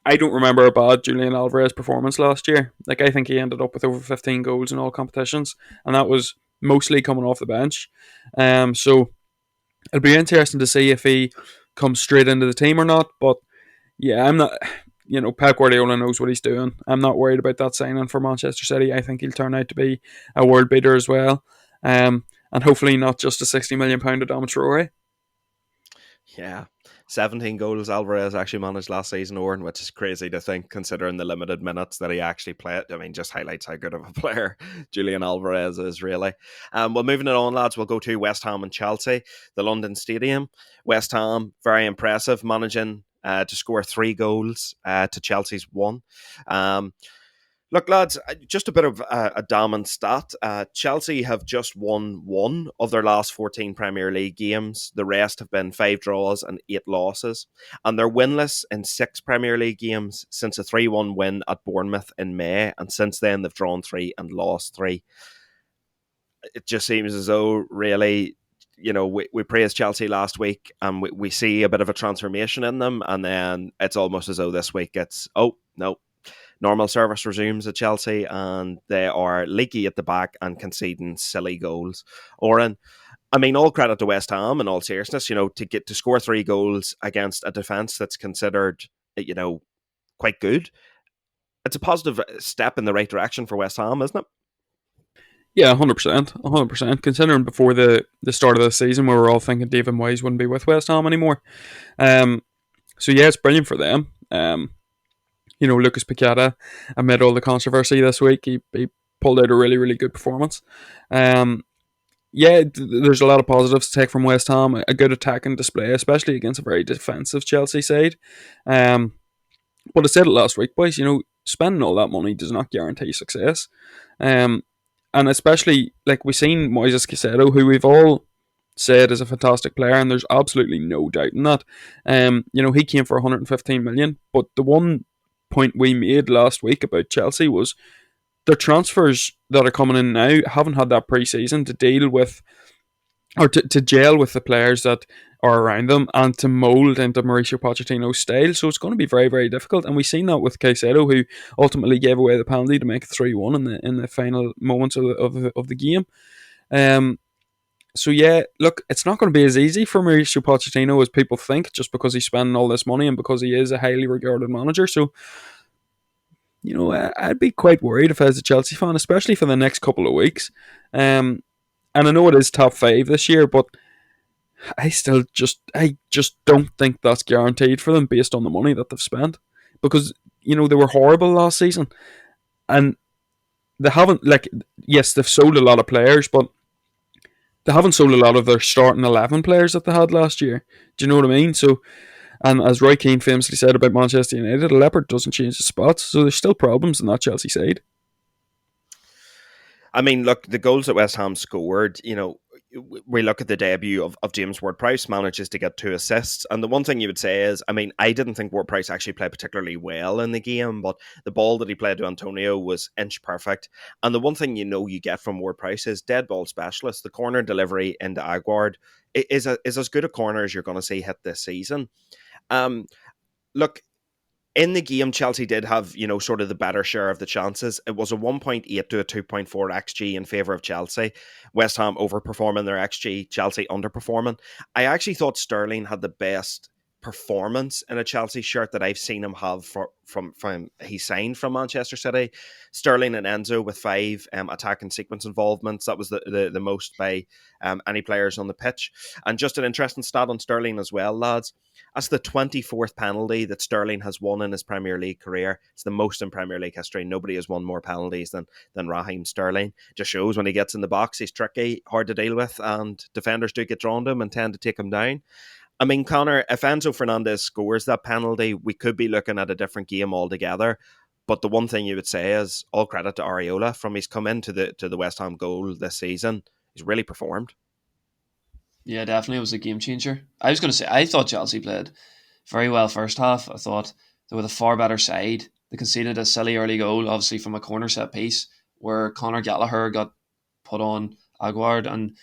I don't remember a bad Julian Alvarez performance last year. Like, I think he ended up with over 15 goals in all competitions, and that was mostly coming off the bench. So it'll be interesting to see if he comes straight into the team or not. But yeah, I'm not. Pep Guardiola knows what he's doing. I'm not worried about that signing for Manchester City. I think he'll turn out to be a world beater as well, and hopefully not just a £60 million Adama Traore. Yeah. 17 goals Alvarez actually managed last season, Oren, which is crazy to think considering the limited minutes that he actually played. I mean, just highlights how good of a player Julian Alvarez is, really. Well, moving it on, lads, we'll go to West Ham and Chelsea, the London Stadium. West Ham, very impressive, managing to score 3 goals to Chelsea's 1. Look, lads, just a bit of a damning stat. Chelsea have just won 1 of their last 14 Premier League games. The rest have been 5 draws and 8 losses. And they're winless in 6 Premier League games since a 3-1 win at Bournemouth in May. And since then, they've drawn 3 and lost 3. It just seems as though, really, we praised Chelsea last week and we see a bit of a transformation in them. And then it's almost as though this week it's, oh, no. Normal service resumes at Chelsea and they are leaky at the back and conceding silly goals. Oren, I mean, all credit to West Ham in all seriousness, to score 3 goals against a defence that's considered, quite good. It's a positive step in the right direction for West Ham, isn't it? Yeah, 100%. 100%. Considering before the start of the season, we were all thinking David Moyes wouldn't be with West Ham anymore. So yeah, it's brilliant for them. Lucas Paqueta, amid all the controversy this week, he pulled out a really, really good performance. There's a lot of positives to take from West Ham. A good attacking display, especially against a very defensive Chelsea side. But I said it last week, boys, spending all that money does not guarantee success. And especially, like, we've seen Moises Caicedo, who we've all said is a fantastic player, and there's absolutely no doubt in that. He came for 115 million, but the one point we made last week about Chelsea was their transfers that are coming in now haven't had that pre-season to deal with or to gel with the players that are around them and to mould into Mauricio Pochettino's style. So it's going to be very, very difficult. And we've seen that with Caicedo, who ultimately gave away the penalty to make it 3-1 in the final moments of the game. So yeah, look, it's not going to be as easy for Mauricio Pochettino as people think, just because he's spending all this money and because he is a highly regarded manager. So, I'd be quite worried if I was a Chelsea fan, especially for the next couple of weeks. And I know it is top 5 this year, but I just don't think that's guaranteed for them based on the money that they've spent. Because, they were horrible last season. And they haven't, yes, they've sold a lot of players, but they haven't sold a lot of their starting 11 players that they had last year. Do you know what I mean? So, and as Roy Keane famously said about Manchester United, a leopard doesn't change the spots. So there's still problems in that Chelsea side. I mean, look, the goals that West Ham scored, we look at the debut of James Ward-Prowse, manages to get 2 assists. And the one thing you would say is, I mean, I didn't think Ward-Prowse actually played particularly well in the game, but the ball that he played to Antonio was inch perfect. And the one thing you get from Ward-Prowse is dead ball specialist. The corner delivery into Aguerd is as good a corner as you're going to see hit this season. Look, in the game, Chelsea did have, sort of the better share of the chances. It was a 1.8 to a 2.4 XG in favour of Chelsea. West Ham overperforming their XG, Chelsea underperforming. I actually thought Sterling had the best performance in a Chelsea shirt that I've seen him have from he signed from Manchester City. Sterling and Enzo with 5 attack and sequence involvements. That was the most by any players on the pitch. And just an interesting stat on Sterling as well, lads. That's the 24th penalty that Sterling has won in his Premier League career. It's the most in Premier League history. Nobody has won more penalties than Raheem Sterling. Just shows when he gets in the box, he's tricky, hard to deal with, and defenders do get drawn to him and tend to take him down. I mean, Connor, if Enzo Fernandez scores that penalty, we could be looking at a different game altogether. But the one thing you would say is all credit to Areola from he's come into the West Ham goal this season. He's really performed. Yeah, definitely, it was a game changer. I was going to say, I thought Chelsea played very well first half. I thought they were the far better side. They conceded a silly early goal, obviously from a corner set piece, where Conor Gallagher got put on Aguard, and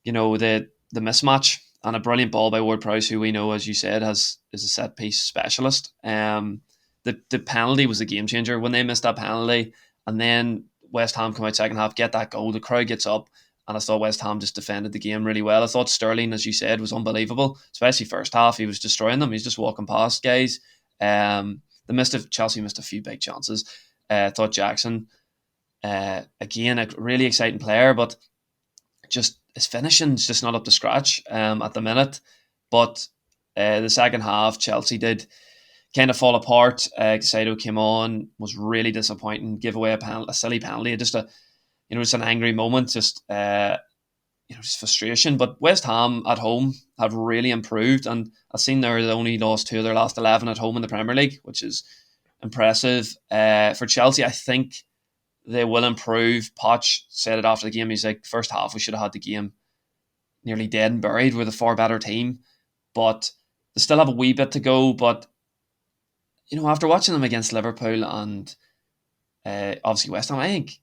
the mismatch and a brilliant ball by Ward Prowse, who we know, as you said, is a set piece specialist. The penalty was a game changer when they missed that penalty, and then West Ham come out second half, get that goal, the crowd gets up, and I thought West Ham just defended the game really well. I thought Sterling, as you said, was unbelievable, especially first half. He was destroying them. He's just walking past guys. Chelsea missed a few big chances. I thought Jackson, again, a really exciting player, but just his finishing's just not up to scratch at the minute. But the second half, Chelsea did kind of fall apart. Casado came on, was really disappointing, give away a silly penalty, just an angry moment, just frustration. But West Ham at home have really improved, and I've seen they only lost 2 of their last 11 at home in the Premier League, which is impressive. For Chelsea, I think they will improve. Poch said it after the game. He's like, first half we should have had the game nearly dead and buried. We're the far better team, but they still have a wee bit to go. But after watching them against Liverpool and obviously West Ham, I think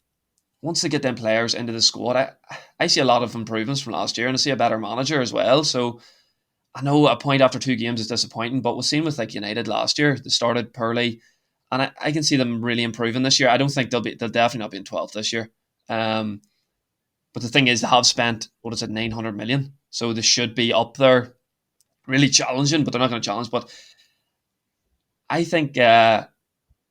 once they get them players into the squad, I see a lot of improvements from last year, and I see a better manager as well. So I know a point after 2 games is disappointing, but we've seen with like United last year, they started poorly, and I can see them really improving this year. I don't think they'll definitely not be in 12th this year. But the thing is, they have spent 900 million, so they should be up there, really challenging. But they're not going to challenge. But I think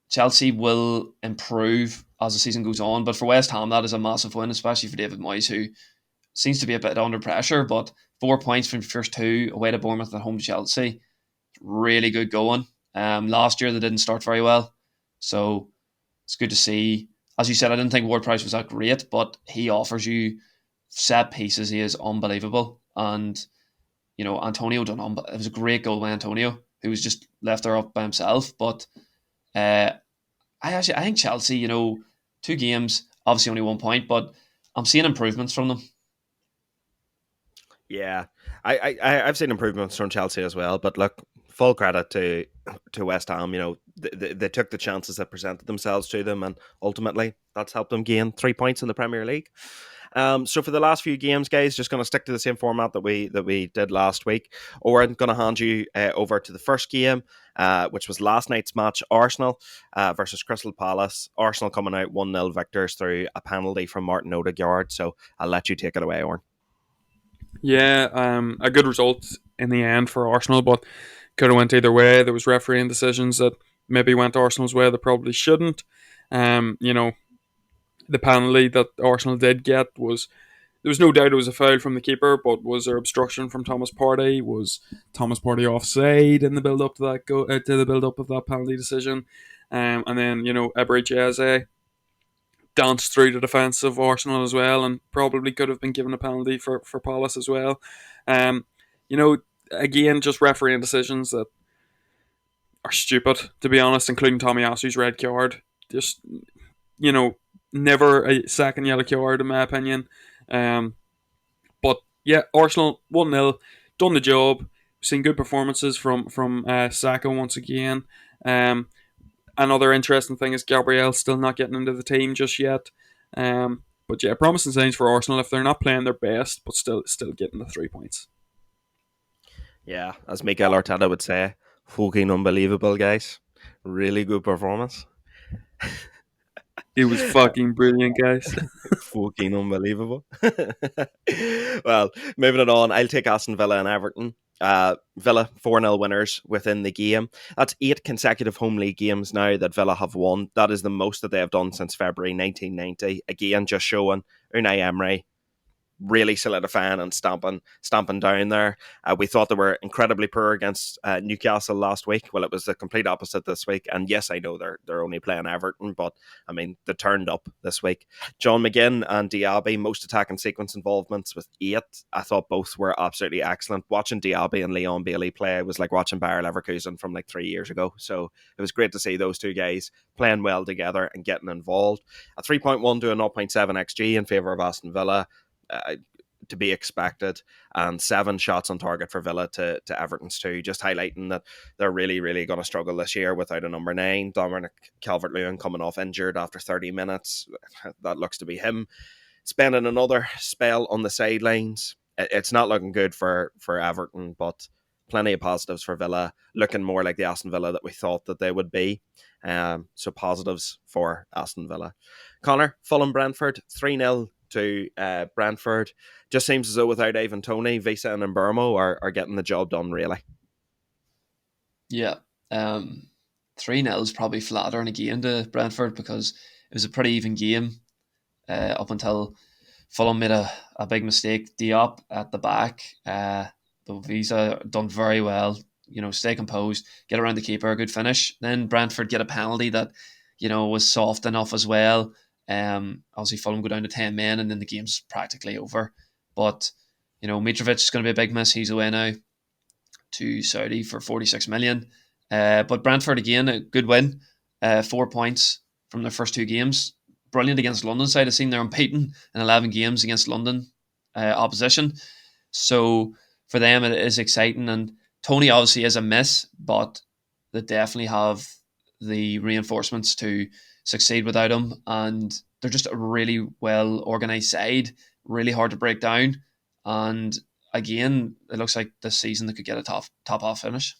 Chelsea will improve as the season goes on. But for West Ham, that is a massive win, especially for David Moyes, who seems to be a bit under pressure. But 4 points from the first 2 away to Bournemouth and home to Chelsea, really good going. Last year they didn't start very well, so it's good to see. As you said, I didn't think Ward Prowse was that great, but he offers you set pieces. He is unbelievable, and Antonio done. It was a great goal by Antonio, who was just left there up by himself. But I think Chelsea, 2 games, obviously only 1 point, but I'm seeing improvements from them. Yeah, I've seen improvements from Chelsea as well. But look, full credit to West Ham. They took the chances that presented themselves to them, and ultimately that's helped them gain 3 points in the Premier League. So for the last few games, guys, just going to stick to the same format that we did last week. Or I'm going to hand you over to the first game, which was last night's match, Arsenal versus Crystal Palace. Arsenal coming out 1-0 victors through a penalty from Martin Odegaard. So I'll let you take it away, Oren. Yeah, a good result in the end for Arsenal, but could have went either way. There was refereeing decisions that maybe went Arsenal's way that probably shouldn't. The penalty that Arsenal did get there was no doubt it was a foul from the keeper, but was there obstruction from Thomas Partey? Was Thomas Partey offside in the build up to that to the build up of that penalty decision? And then Eberechi Eze danced through the defence of Arsenal as well, and probably could have been given a penalty for Palace as well. Again, just refereeing decisions that are stupid, to be honest, including Tomiyasu's red card. Just, never a second yellow card in my opinion. But yeah, Arsenal 1-0, done the job. We've seen good performances from Saka once again. Another interesting thing is Gabriel still not getting into the team just yet. But yeah, promising signs for Arsenal if they're not playing their best, but still getting the 3 points. Yeah, as Mikel Arteta would say, fucking unbelievable, guys. Really good performance. It was fucking brilliant, guys. Fucking unbelievable. Well, moving it on, I'll take Aston Villa and Everton. Villa 4-0 winners within the game. That's 8 consecutive home league games now that Villa have won. That is the most that they have done since February 1990. Again, just showing Unai Emery really solidifying and stamping down there. We thought they were incredibly poor against Newcastle last week. Well, it was the complete opposite this week. And yes, I know they're only playing Everton, but I mean, they turned up this week. John McGinn and Diaby, most attacking sequence involvements with 8. I thought both were absolutely excellent. Watching Diaby and Leon Bailey play was like watching Bayer Leverkusen from like 3 years ago. So it was great to see those two guys playing well together and getting involved. A 3.1 to a 0.7 XG in favour of Aston Villa. To be expected, and 7 shots on target for Villa to Everton's 2, just highlighting that they're really, really going to struggle this year without a number 9. Dominic Calvert-Lewin coming off injured after 30 minutes. That looks to be him spending another spell on the sidelines. It's not looking good for Everton, but plenty of positives for Villa, looking more like the Aston Villa that we thought that they would be. So positives for Aston Villa. Connor, Fulham Brentford, 3-0 to Brentford. Just seems as though without Ivan Toney, Visa and Mbermo are getting the job done, really. Yeah. 3-0 is probably flattering again to Brentford, because it was a pretty even game up until Fulham made a big mistake. Diop at the back. But Visa done very well. Stay composed, get around the keeper, a good finish. Then Brentford get a penalty that, was soft enough as well. Obviously Fulham go down to 10 men, and then the game's practically over. But, Mitrovic is going to be a big miss. He's away now to Saudi for 46 million. But Brentford, again, a good win. 4 points from their first 2 games. Brilliant against London side. I've seen they're unbeaten in 11 games against London opposition. So for them, it is exciting. And Tony obviously is a miss, but they definitely have the reinforcements to succeed without him. And they're just a really well organised side, really hard to break down. And again, it looks like this season they could get a top half finish.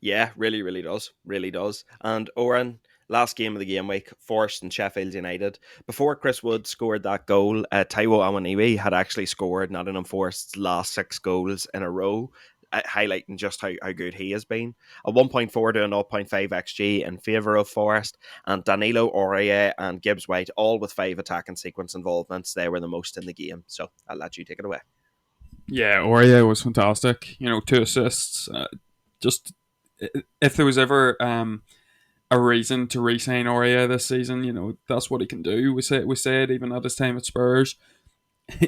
Yeah, really, really does. Really does. And Oren, last game of the game week, Forest and Sheffield United. Before Chris Wood scored that goal, Taiwo Awoniyi had actually scored Nottingham Forest's last 6 goals in a row, highlighting just how good he has been. A 1.4 to a 0.5 XG in favour of Forest, and Danilo, Aurier and Gibbs White, all with 5 attacking sequence involvements. They were the most in the game. So I'll let you take it away. Yeah, Aurier was fantastic. 2 assists. Just if there was ever a reason to re-sign Aurier this season, that's what he can do. We said even at his time at Spurs,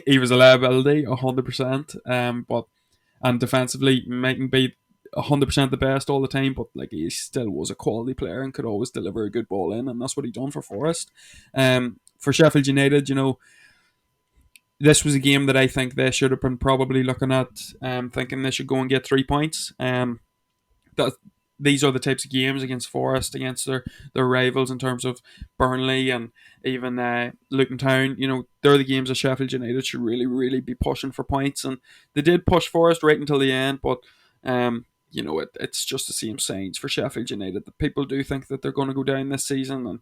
he was a liability 100%. And defensively mightn't be 100% the best all the time, but like he still was a quality player and could always deliver a good ball in, and that's what he done for Forest. For Sheffield United, this was a game that I think they should have been probably looking at, thinking they should go and get 3 points. These are the types of games against Forest, against their rivals in terms of Burnley and even Luton Town. They're the games that Sheffield United should really, really be pushing for points. And they did push Forest right until the end, but it's just the same signs for Sheffield United. The people do think that they're going to go down this season,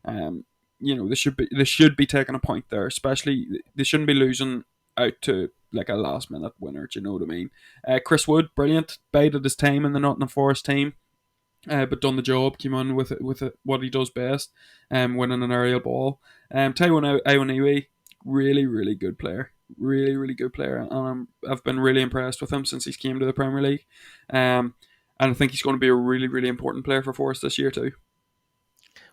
and they should be taking a point there. Especially, they shouldn't be losing out to like a last minute winner. Do you know what I mean? Chris Wood, brilliant, bided his time in the Nottingham Forest team, but done the job. Came on with what he does best, winning an aerial ball. Taiwo Awoniyi, really, really good player. Really, really good player, and I've been really impressed with him since he's came to the Premier League. And I think he's going to be a really, really important player for Forest this year too.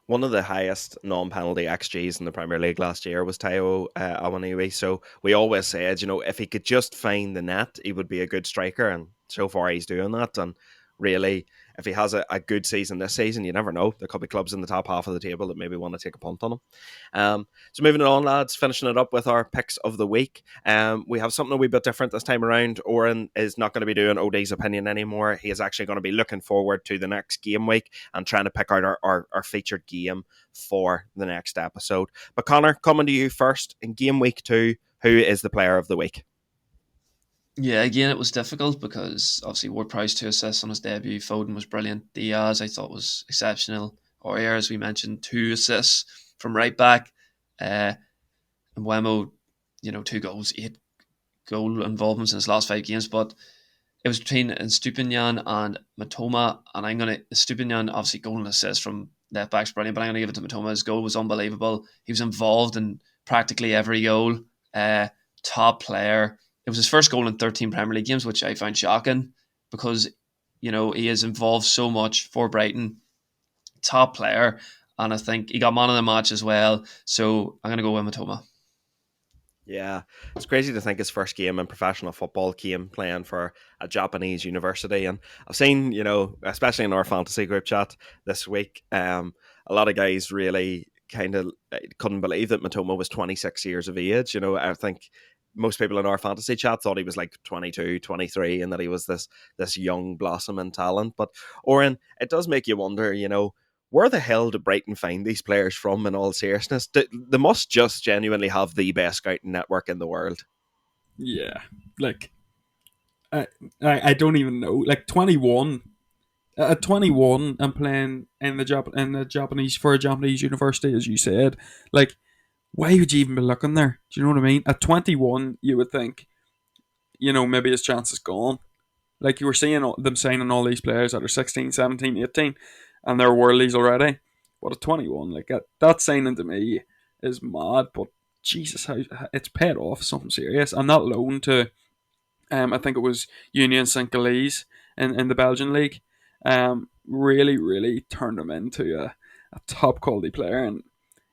One of the highest non-penalty XGs in the Premier League last year was Taiwo Awoniyi. So we always said, if he could just find the net, he would be a good striker. And so far he's doing that. And really, if he has a good season this season, you never know. There could be clubs in the top half of the table that maybe want to take a punt on him. So moving on, lads, finishing it up with our picks of the week. We have something a wee bit different this time around. Oren is not going to be doing OD's opinion anymore. He is actually going to be looking forward to the next game week and trying to pick out our featured game for the next episode. But Connor, coming to you first, in game week 2, who is the player of the week? Yeah, again, it was difficult because obviously Ward-Prowse 2 assists on his debut. Foden was brilliant. Diaz, I thought, was exceptional. Aurier, as we mentioned, 2 assists from right back. And Mbeumo, 2 goals, 8 goal involvements in his last 5 games. But it was between Stupinian and Matoma. And Stupinian, obviously, goal and assist from left back's brilliant, but I'm going to give it to Matoma. His goal was unbelievable. He was involved in practically every goal. top player. It was his first goal in 13 Premier League games, which I found shocking because, he is involved so much for Brighton. Top player. And I think he got man of the match as well. So I'm going to go with Matoma. Yeah, it's crazy to think his first game in professional football came playing for a Japanese university. And I've seen, especially in our fantasy group chat this week, a lot of guys really kind of couldn't believe that Matoma was 26 years of age. I think most people in our fantasy chat thought he was like 22, 23, and that he was this young blossoming talent. But Oren, it does make you wonder, where the hell did Brighton find these players from, in all seriousness? They must just genuinely have the best scouting network in the world. Yeah, like I don't even know. Like 21, at 21, I'm playing in the Japanese for a Japanese university, as you said. Like, why would you even be looking there? Do you know what I mean? At 21, you would think, maybe his chance is gone. Like, you were seeing them signing all these players that are 16, 17, 18, and they're worldies already. But at 21, like that signing to me is mad. But Jesus, how it's paid off something serious. And that loan to, I think it was Union Saint-Gilles in the Belgian league, really, really turned him into a top quality player. And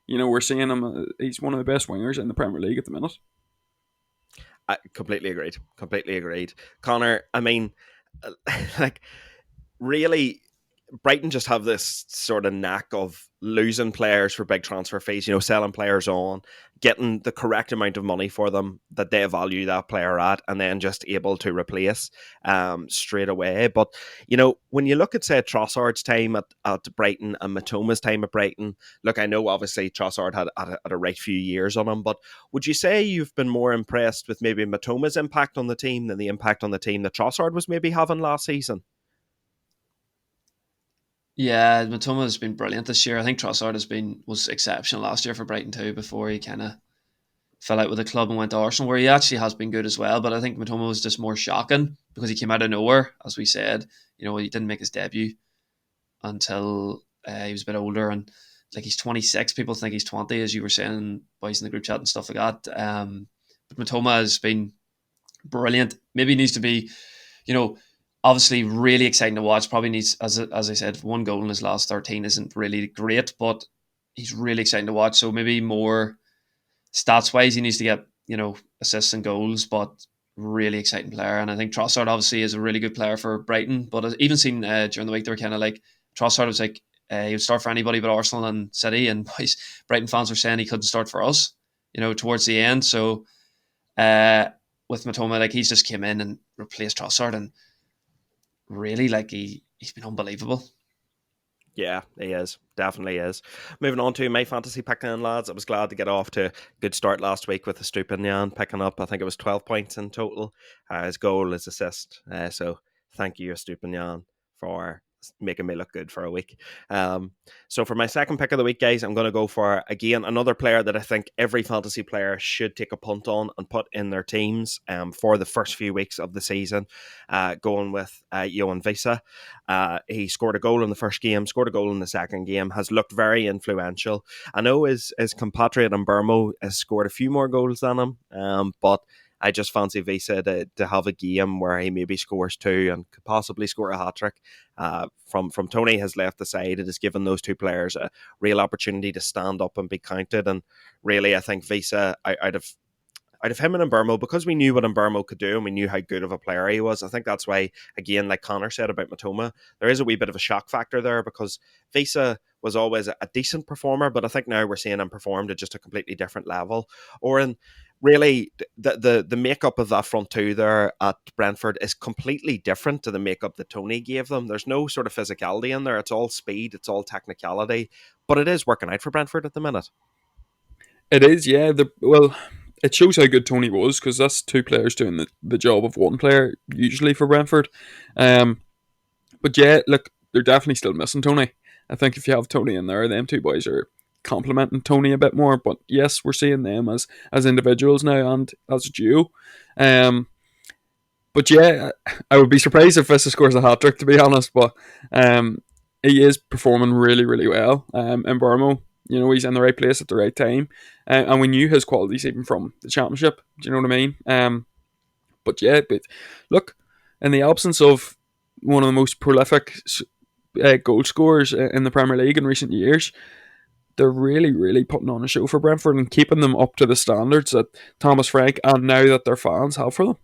we're seeing him. He's one of the best wingers in the Premier League at the minute. I completely agreed. Completely agreed. Connor, I mean, like, really, Brighton just have this sort of knack of losing players for big transfer fees, selling players on, getting the correct amount of money for them that they value that player at, and then just able to replace straight away. But, when you look at, say, Trossard's time at Brighton and Matoma's time at Brighton, look, I know obviously Trossard had a right few years on him, but would you say you've been more impressed with maybe Matoma's impact on the team than the impact on the team that Trossard was maybe having last season? Yeah, Matoma has been brilliant this year. I think Trossard was exceptional last year for Brighton too, before he kind of fell out with the club and went to Arsenal, where he actually has been good as well. But I think Matoma was just more shocking because he came out of nowhere, as we said. He didn't make his debut until he was a bit older, and like he's 26. People think he's 20, as you were saying, boys in the group chat and stuff like that. But Matoma has been brilliant. Maybe he needs to be, obviously really exciting to watch. Probably needs, as I said, one goal in his last 13 isn't really great, but he's really exciting to watch. So maybe more stats wise, he needs to get, assists and goals, but really exciting player. And I think Trossard obviously is a really good player for Brighton, but I've even seen during the week, they were kind of like, Trossard was like, he would start for anybody but Arsenal and City, and boys, Brighton fans were saying he couldn't start for us, towards the end. So with Matoma, like, he's just came in and replaced Trossard, and really, like, he's been unbelievable. Yeah, he is. Definitely is. Moving on to my fantasy pick then, lads. I was glad to get off to a good start last week with the Stupinian picking up, I think it was 12 points in total. His goal, his assist. So thank you, Stupinian, for making me look good for a week. So for my second pick of the week, guys, I'm going to go for, again, another player that I think every fantasy player should take a punt on and put in their teams for the first few weeks of the season. Going with Johan Visa. He scored a goal in the first game, scored a goal in the second game, has looked very influential. I know his compatriot Mbermo has scored a few more goals than him, but I just fancy Visa to have a game where he maybe scores two and could possibly score a hat-trick. From Tony has left the side, it has given those two players a real opportunity to stand up and be counted. And really, I think Visa, out of him and Mbermo, because we knew what Mbermo could do and we knew how good of a player he was, I think that's why, again, like Connor said about Matoma, there is a wee bit of a shock factor there, because Visa was always a decent performer, but I think now we're seeing him perform to just a completely different level. Or in really, the makeup of that front two there at Brentford is completely different to the makeup that Tony gave them. There's no sort of physicality in there. It's all speed, it's all technicality, but it is working out for Brentford at the minute. It is, yeah. It shows how good Tony was, because that's two players doing the job of one player usually for Brentford. But yeah, look, they're definitely still missing Tony. I think if you have Tony in there, them two boys are complementing Tony a bit more. But yes, we're seeing them as individuals now and as a duo. But yeah, I would be surprised if Vista scores a hat-trick, to be honest. But he is performing really, really well. Mbermo, He's in the right place at the right time, and we knew his qualities even from the championship. Do you know what I mean? But look, in the absence of one of the most prolific goal scorers in the Premier League in recent years, they're really, really putting on a show for Brentford and keeping them up to the standards that Thomas Frank and now that their fans have for them.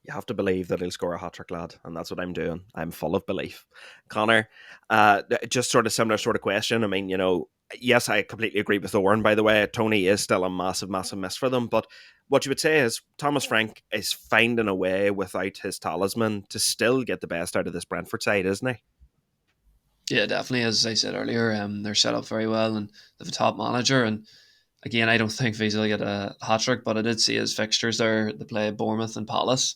You have to believe that he'll score a hat-trick, lad, and that's what I'm doing. I'm full of belief. Connor, just sort of similar sort of question. I mean, yes, I completely agree with Oren, by the way. Tony is still a massive, massive miss for them, but what you would say is Thomas Frank is finding a way without his talisman to still get the best out of this Brentford side, isn't he? Yeah, definitely. As I said earlier, they're set up very well and they have a top manager. And again, I don't think Visa will get a hat trick, but I did see his fixtures there. They play Bournemouth and Palace,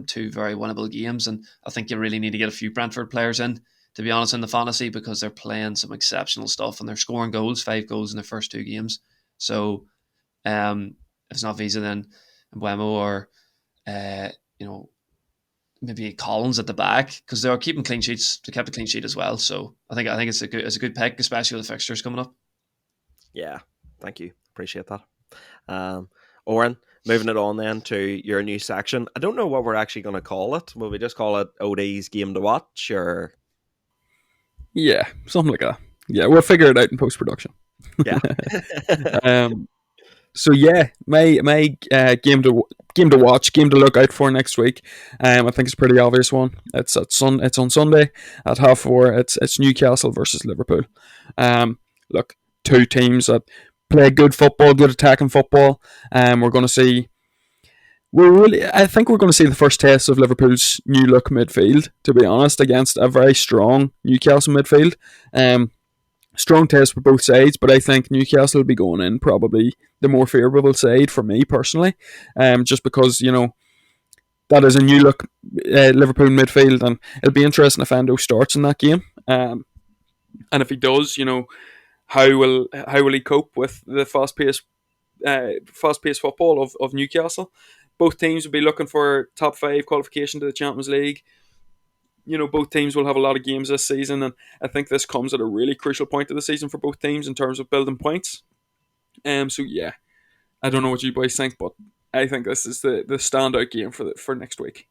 two very winnable games. And I think you really need to get a few Brentford players in, to be honest, in the fantasy, because they're playing some exceptional stuff and they're scoring goals, 5 goals in their first 2 games. So if it's not Visa, then Mbuemo or uh, you know maybe Collins at the back, because they're keeping clean sheets. They kept a clean sheet as well. So I think it's a good pick, especially with the fixtures coming up. Yeah, thank you. Appreciate that. Oren, moving it on then to your new section. I don't know what we're actually going to call it. Will we just call it OD's Game to Watch, or? Yeah, something like that. Yeah, we'll figure it out in post-production. Yeah. So yeah, my game to watch, game to look out for next week. I think it's a pretty obvious one. It's on Sunday at 4:30. It's Newcastle versus Liverpool. Look, 2 teams that play good football, good attacking football. We're going to see. I think we're going to see the first test of Liverpool's new look midfield. To be honest, against a very strong Newcastle midfield. Strong test for both sides, but I think Newcastle will be going in probably the more favourable side for me personally, just because that is a new look Liverpool midfield, and it'll be interesting if Endo starts in that game, and if he does, how will he cope with the fast paced football of Newcastle? Both teams will be looking for top 5 qualification to the Champions League. Both teams will have a lot of games this season, and I think this comes at a really crucial point of the season for both teams in terms of building points. So yeah, I don't know what you boys think, but I think this is the standout game for next week.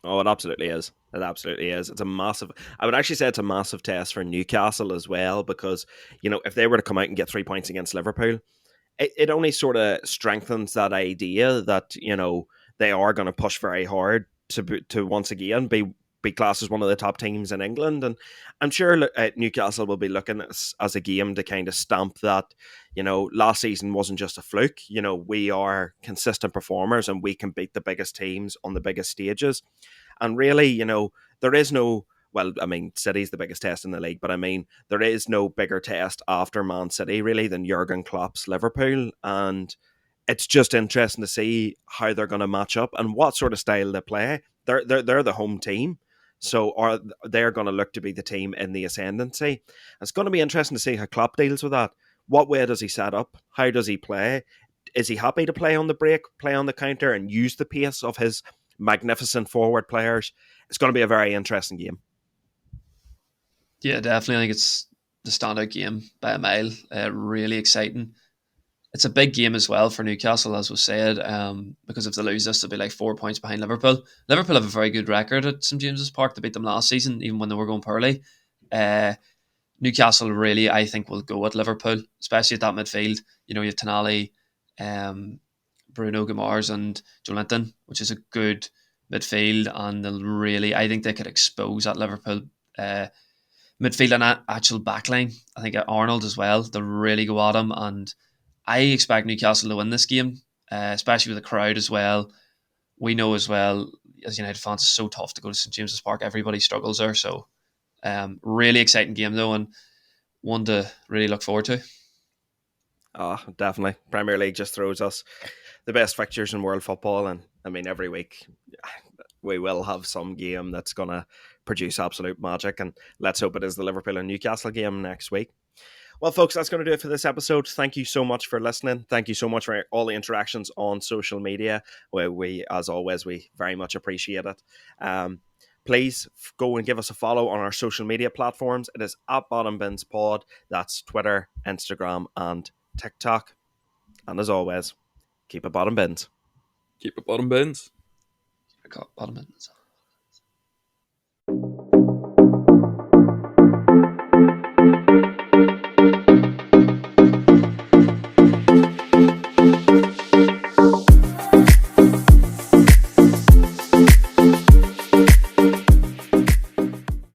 Oh, it absolutely is. It absolutely is. It's a massive. I would actually say it's a massive test for Newcastle as well, because if they were to come out and get 3 points against Liverpool, it only sort of strengthens that idea that they are going to push very hard to once again be classed as one of the top teams in England. And I'm sure Newcastle will be looking as a game to kind of stamp that, last season wasn't just a fluke. We are consistent performers and we can beat the biggest teams on the biggest stages. And really, there is no, well, I mean, City's the biggest test in the league, but I mean, there is no bigger test after Man City, really, than Jurgen Klopp's Liverpool. And it's just interesting to see how they're going to match up and what sort of style they play. They're the home team. So they're going to look to be the team in the ascendancy. It's going to be interesting to see how Klopp deals with that. What way does he set up? How does he play? Is he happy to play on the break, play on the counter, and use the pace of his magnificent forward players? It's going to be a very interesting game. Yeah, definitely. I think it's the standout game by a mile. Really exciting. It's a big game as well for Newcastle, as was said, because if they lose this, they'll be like 4 points behind Liverpool. Liverpool have a very good record at St James's Park. They beat them last season, even when they were going poorly. Newcastle really, I think, will go at Liverpool, especially at that midfield. You have Tonali, Bruno Guimaraes and Joelinton, which is a good midfield, and they'll really, I think they could expose that Liverpool midfield and actual backline. I think Arnold as well, they'll really go at him, and I expect Newcastle to win this game, especially with the crowd as well. We know as well, as United fans, it's so tough to go to St James's Park. Everybody struggles there. So really exciting game though, and one to really look forward to. Oh, definitely. Premier League just throws us the best fixtures in world football. And I mean, every week we will have some game that's going to produce absolute magic. And let's hope it is the Liverpool and Newcastle game next week. Well, folks, that's going to do it for this episode. Thank you so much for listening. Thank you so much for all the interactions on social media. We as always, we very much appreciate it. please go and give us a follow on our social media platforms. It is at bottombinspod. That's Twitter, Instagram, and TikTok. And as always, keep it bottom bins. Keep it bottom bins. I got bottom ends.